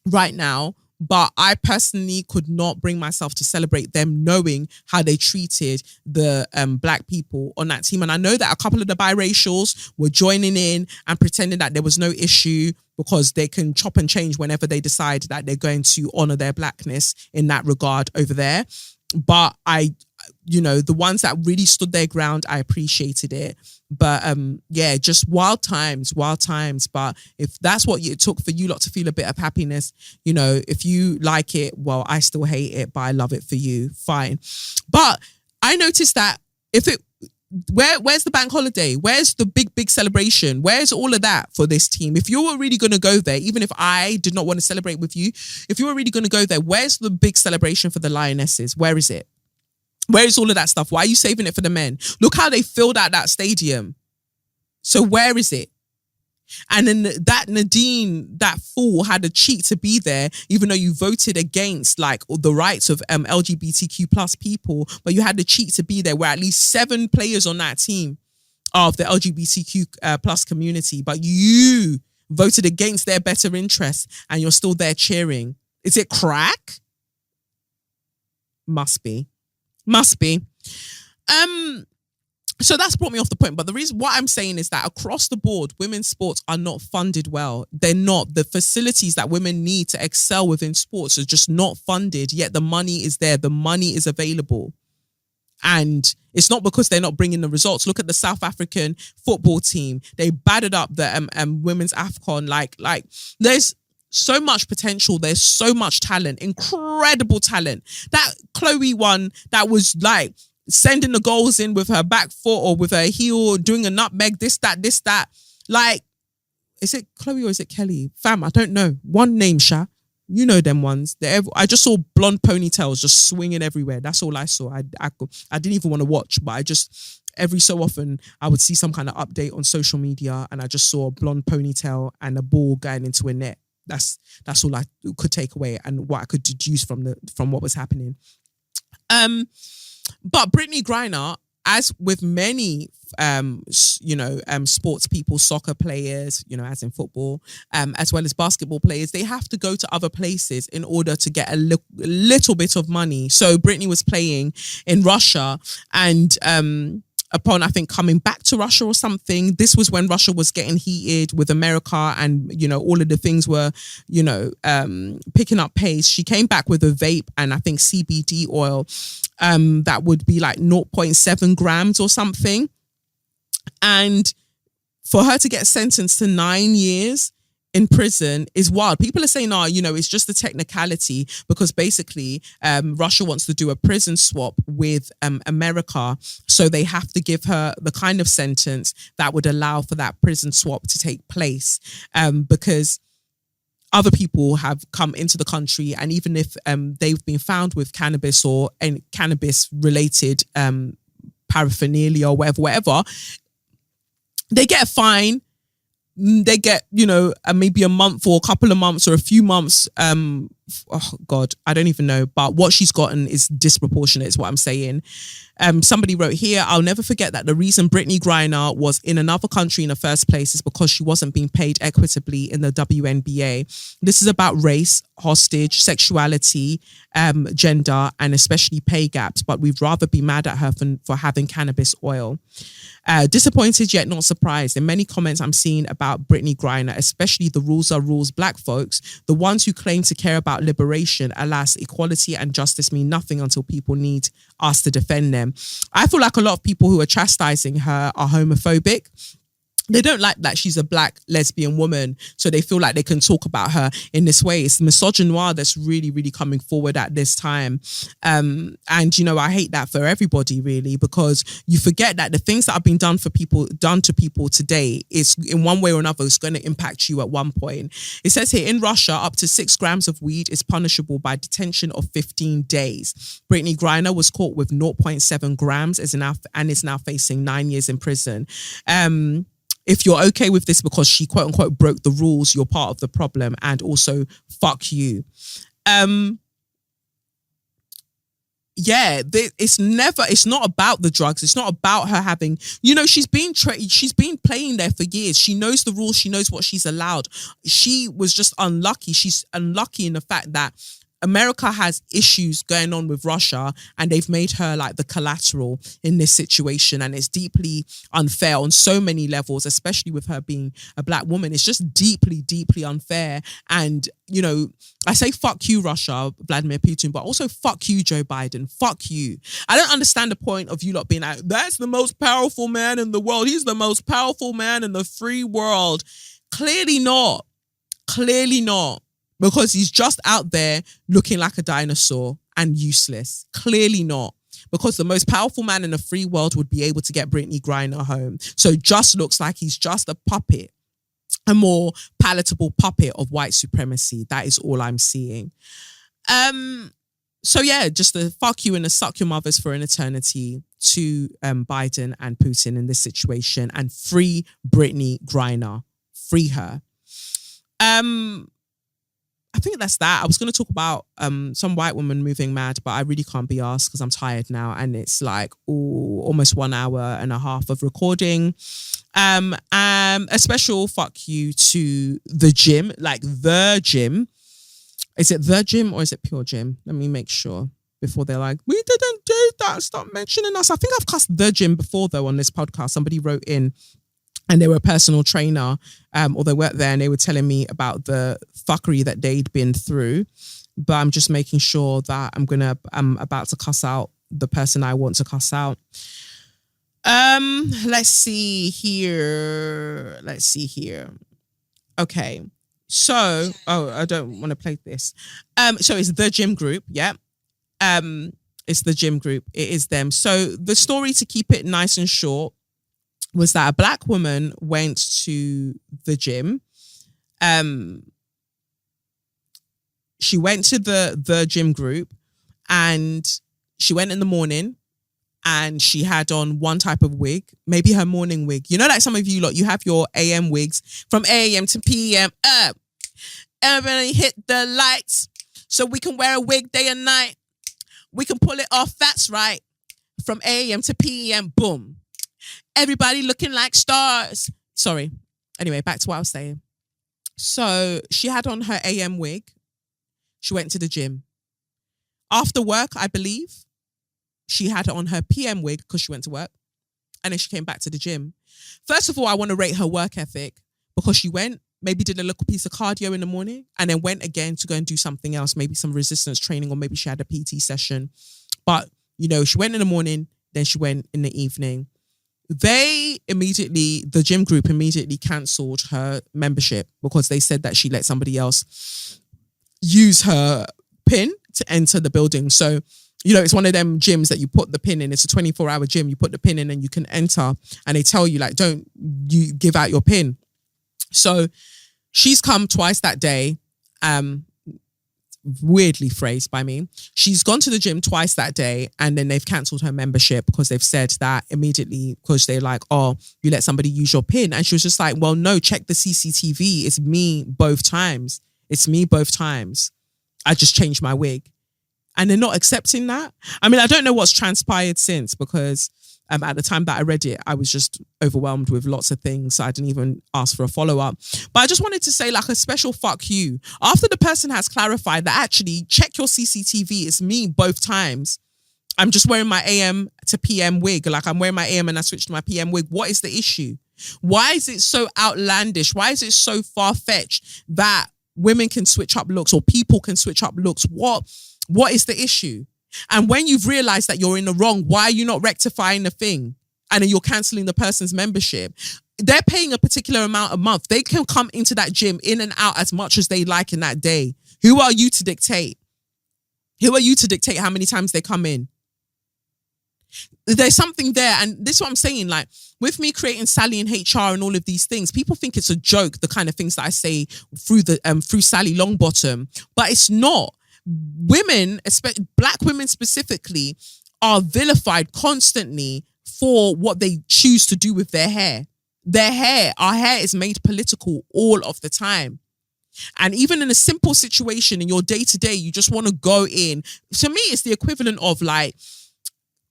right now. But I personally could not bring myself to celebrate them knowing how they treated the black people on that team. And I know that a couple of the biracials were joining in and pretending that there was no issue because they can chop and change whenever they decide that they're going to honor their blackness in that regard over there. But the ones that really stood their ground, I appreciated it. But just wild times. But if that's what it took for you lot to feel a bit of happiness, if you like it, well, I still hate it, but I love it for you. Fine. But I noticed that where's the bank holiday? Where's the big celebration? Where's all of that for this team? If you were really going to go there, even if I did not want to celebrate with you, if you were really going to go there, where's the big celebration for the Lionesses? Where is it? Where is all of that stuff? Why are you saving it for the men? Look how they filled out that stadium. So where is it? And then that Nadine, that fool, had a cheek to be there, even though you voted against like the rights of LGBTQ plus people, but you had the cheek to be there, where at least 7 players on that team are of the LGBTQ plus community, but you voted against their better interests and you're still there cheering. Is it crack? Must be. So that's brought me off the point. But the reason what I'm saying is that across the board, women's sports are not funded well. They're not. The facilities that women need to excel within sports are just not funded, yet the money is there. The money is available. And it's not because they're not bringing the results. Look at the South African football team. They battered up the women's AFCON. Like there's so much potential. There's so much talent, incredible talent. That Chloe one that was like sending the goals in with her back foot or with her heel, doing a nutmeg, this, that. Like, is it Chloe or is it Kelly? Fam, I don't know. One name, Sha. You know them ones. I just saw blonde ponytails just swinging everywhere. That's all I saw. I didn't even want to watch, but I just, every so often, I would see some kind of update on social media and I just saw a blonde ponytail and a ball going into a net. That's all I could take away and what I could deduce from what was happening. But Brittany Griner, as with many, sports people, soccer players, as in football, as well as basketball players, they have to go to other places in order to get a little bit of money. So Brittany was playing in Russia and, upon, I think, coming back to Russia or something, this was when Russia was getting heated with America and, all of the things were, picking up pace. She came back with a vape and I think CBD oil that would be like 0.7 grams or something. And for her to get sentenced to 9 years in prison is wild. People are saying, it's just a technicality because basically Russia wants to do a prison swap with America. So they have to give her the kind of sentence that would allow for that prison swap to take place because other people have come into the country and even if they've been found with cannabis or any cannabis related paraphernalia or whatever, they get a fine. They get, maybe a month or a couple of months or a few months. Oh God, I don't even know. But what she's gotten is disproportionate is what I'm saying. Somebody wrote here, I'll never forget that the reason Brittany Griner was in another country in the first place is because she wasn't being paid equitably in the WNBA. This is about race, hostage, sexuality, gender, and especially pay gaps. But we'd rather be mad at her for having cannabis oil. Disappointed yet not surprised. In many comments I'm seeing about Brittany Griner, especially the rules are rules black folks, the ones who claim to care about liberation, alas, equality and justice mean nothing until people need us to defend them. I feel like a lot of people who are chastising her are homophobic. They don't like that she's a black lesbian woman, so they feel like they can talk about her in this way. It's misogynoir that's really, really coming forward at this time. And, I hate that for everybody, really, because you forget that the things that have been done to people today is in one way or another is going to impact you at one point. It says here, in Russia, up to 6 grams of weed is punishable by detention of 15 days. Brittany Griner was caught with 0.7 grams and is now facing 9 years in prison. If you're okay with this because she quote unquote broke the rules, you're part of the problem, and also fuck you. It's not about the drugs. It's not about her having, she's been playing there for years. She knows the rules. She knows what she's allowed. She was just unlucky. She's unlucky in the fact that America has issues going on with Russia and they've made her like the collateral in this situation. And it's deeply unfair on so many levels, especially with her being a black woman. It's just deeply, deeply unfair. And, I say fuck you, Russia, Vladimir Putin, but also fuck you, Joe Biden. Fuck you. I don't understand the point of you lot being like, that's the most powerful man in the world. He's the most powerful man in the free world. Clearly not. Clearly not. Because he's just out there looking like a dinosaur and useless. Clearly not. Because the most powerful man in the free world would be able to get Brittany Griner home. So just looks like he's just a puppet. A more palatable puppet of white supremacy. That is all I'm seeing. So yeah, just the fuck you and the suck your mothers for an eternity to Biden and Putin in this situation. And free Brittany Griner. Free her. I think that's that. I was going to talk about some white woman moving mad, but I really can't be asked because I'm tired now. And it's like almost 1 hour and a half of recording. A special fuck you to the gym, like the gym. Is it the gym or is it pure gym? Let me make sure before they're like, we didn't do that. Stop mentioning us. I think I've cussed the gym before though on this podcast. Somebody wrote in and they were a personal trainer or they worked there and they were telling me about the fuckery that they'd been through. But I'm just making sure that I'm about to cuss out the person I want to cuss out. Let's see here. Okay. So, I don't want to play this. So it's the gym group, yeah. It's the gym group. It is them. So the story, to keep it nice and short, was that a black woman went to the gym. She went to the gym group, and she went in the morning, and she had on one type of wig, maybe her morning wig. You know, like some of you lot, you have your AM wigs from AM to PM. Everybody hit the lights so we can wear a wig day and night. We can pull it off. That's right. From AM to PM. Boom. Everybody looking like stars. Sorry. Anyway, back to what I was saying. So she had on her AM wig. She went to the gym. After work, I believe, she had on her PM wig because she went to work. And then she came back to the gym. First of all, I want to rate her work ethic, because she went, maybe did a little piece of cardio in the morning, and then went again to go and do something else, maybe some resistance training, or maybe she had a PT session. But, you know, she went in the morning, then she went in the evening. The gym group immediately cancelled her membership because they said that she let somebody else use her PIN to enter the building. So, you know, it's one of them gyms that you put the PIN in. It's a 24-hour gym. You put the PIN in and you can enter, and they tell you, like, don't you give out your PIN. So she's come twice that day. Weirdly phrased by me. She's gone to the gym twice that day, and then they've cancelled her membership because they've said that immediately, because they're like, oh, you let somebody use your PIN. And she was just like, well, no, check the CCTV. It's me both times. I just changed my wig. And they're not accepting that. I mean, I don't know what's transpired since, because at the time that I read it, I was just overwhelmed with lots of things. So I didn't even ask for a follow-up. But I just wanted to say, like, a special fuck you. After the person has clarified that, actually, check your CCTV. It's me both times. I'm just wearing my AM to PM wig. Like, I'm wearing my AM and I switched to my PM wig. What is the issue? Why is it so outlandish? Why is it so far-fetched that women can switch up looks, or people can switch up looks? What is the issue? And when you've realized that you're in the wrong, why are you not rectifying the thing? And then you're cancelling the person's membership. They're paying a particular amount a month. They can come into that gym in and out as much as they like in that day. Who are you to dictate? Who are you to dictate how many times they come in? There's something there. And this is what I'm saying. Like, with me creating Sally in HR and all of these things, people think it's a joke, the kind of things that I say through Sally Longbottom, but it's not. Women, especially black women specifically, are vilified constantly for what they choose to do with their hair. Our hair is made political all of the time. And even in a simple situation in your day-to-day, you just want to go in. To me, it's the equivalent of, like,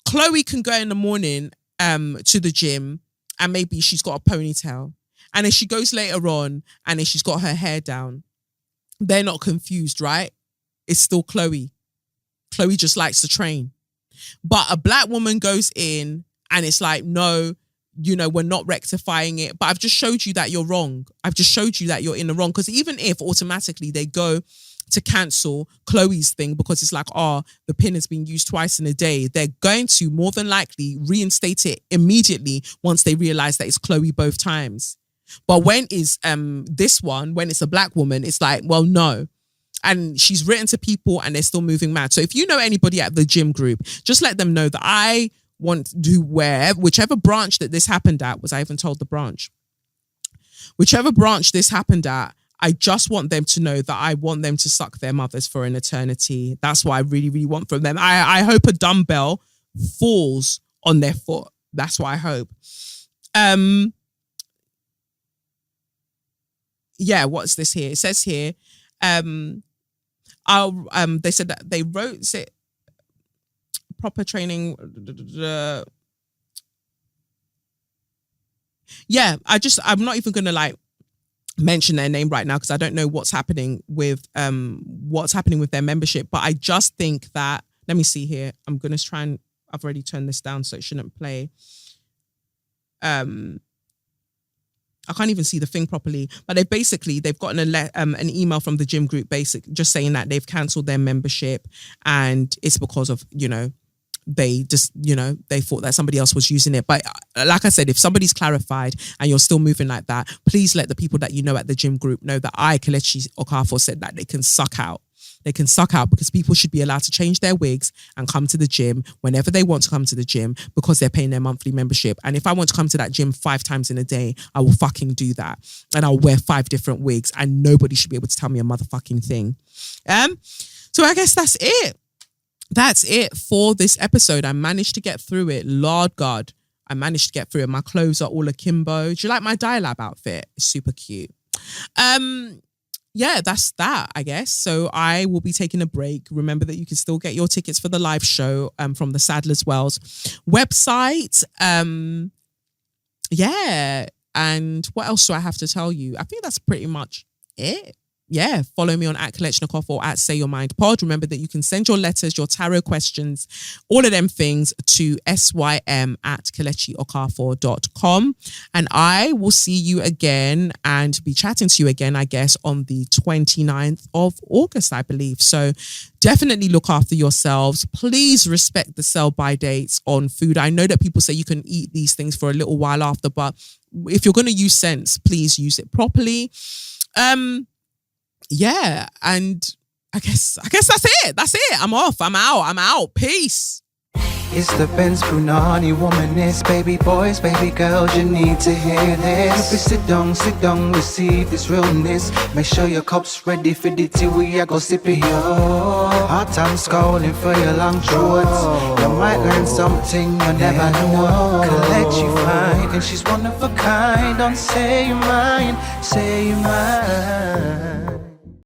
Chloe can go in the morning to the gym, and maybe she's got a ponytail. And then she goes later on and then she's got her hair down. They're not confused, right? It's still Chloe. Chloe just likes to train. But a black woman goes in and it's like, no, you know, we're not rectifying it. But I've just showed you that you're wrong. I've just showed you that you're in the wrong. Because even if automatically they go to cancel Chloe's thing because it's like, oh, the PIN has been used twice in a day, they're going to more than likely reinstate it immediately once they realize that it's Chloe both times. But when is this one, when it's a black woman, it's like, well, no. And she's written to people and they're still moving mad. So if you know anybody at the gym group, just let them know that I want to wear whichever branch that this happened at. Was I even told the branch? Whichever branch this happened at, I just want them to know that I want them to suck their mothers for an eternity. That's what I really, really want from them. I hope a dumbbell falls on their foot. That's what I hope. Yeah, what's this here? It says here, they said that they wrote it proper training. Yeah, I'm not even gonna like mention their name right now because I don't know what's happening with their membership. But I just think that, let me see here. I'm gonna try and, I've already turned this down so it shouldn't play. I can't even see the thing properly, but they've gotten an email from the gym group just saying that they've cancelled their membership and it's because of, you know, they just, they thought that somebody else was using it. But like I said, if somebody's clarified and you're still moving like that, please let the people that you know at the gym group know that Kelechi Okafor said that they can suck out. They can suck out, because people should be allowed to change their wigs and come to the gym whenever they want to come to the gym, because they're paying their monthly membership. And if I want to come to that gym 5 times in a day, I will fucking do that. And I'll wear 5 different wigs, and nobody should be able to tell me a motherfucking thing. So I guess that's it. That's it for this episode. I managed to get through it. Lord God, I managed to get through it. My clothes are all akimbo. Do you like my Dialab outfit? It's super cute. Yeah, that's that, I guess. So I will be taking a break. Remember that you can still get your tickets for the live show from the Sadler's Wells website. Yeah. And what else do I have to tell you? I think that's pretty much it. Yeah, follow me on @KelechiOkafor or @SayYourMindPod. Remember that you can send your letters, your tarot questions, all of them things to sym@KelechiOkafor.com. And I will see you again and be chatting to you again, I guess, on the 29th of August, I believe. So definitely look after yourselves. Please respect the sell-by dates on food. I know that people say you can eat these things for a little while after, but if you're going to use sense, please use it properly. Yeah, and I guess that's it. That's it. I'm off. I'm out. Peace. It's the Benz Brunani womanist, baby boys, baby girls, you need to hear this. Sit down, receive this realness. Make sure your cup's ready for the tea, we are go sip it, yo. Hot time scrolling for your long shorts. You might learn something you never know. Kelechi fine, and she's one of a kind. Don't say you're mine, say you're mine.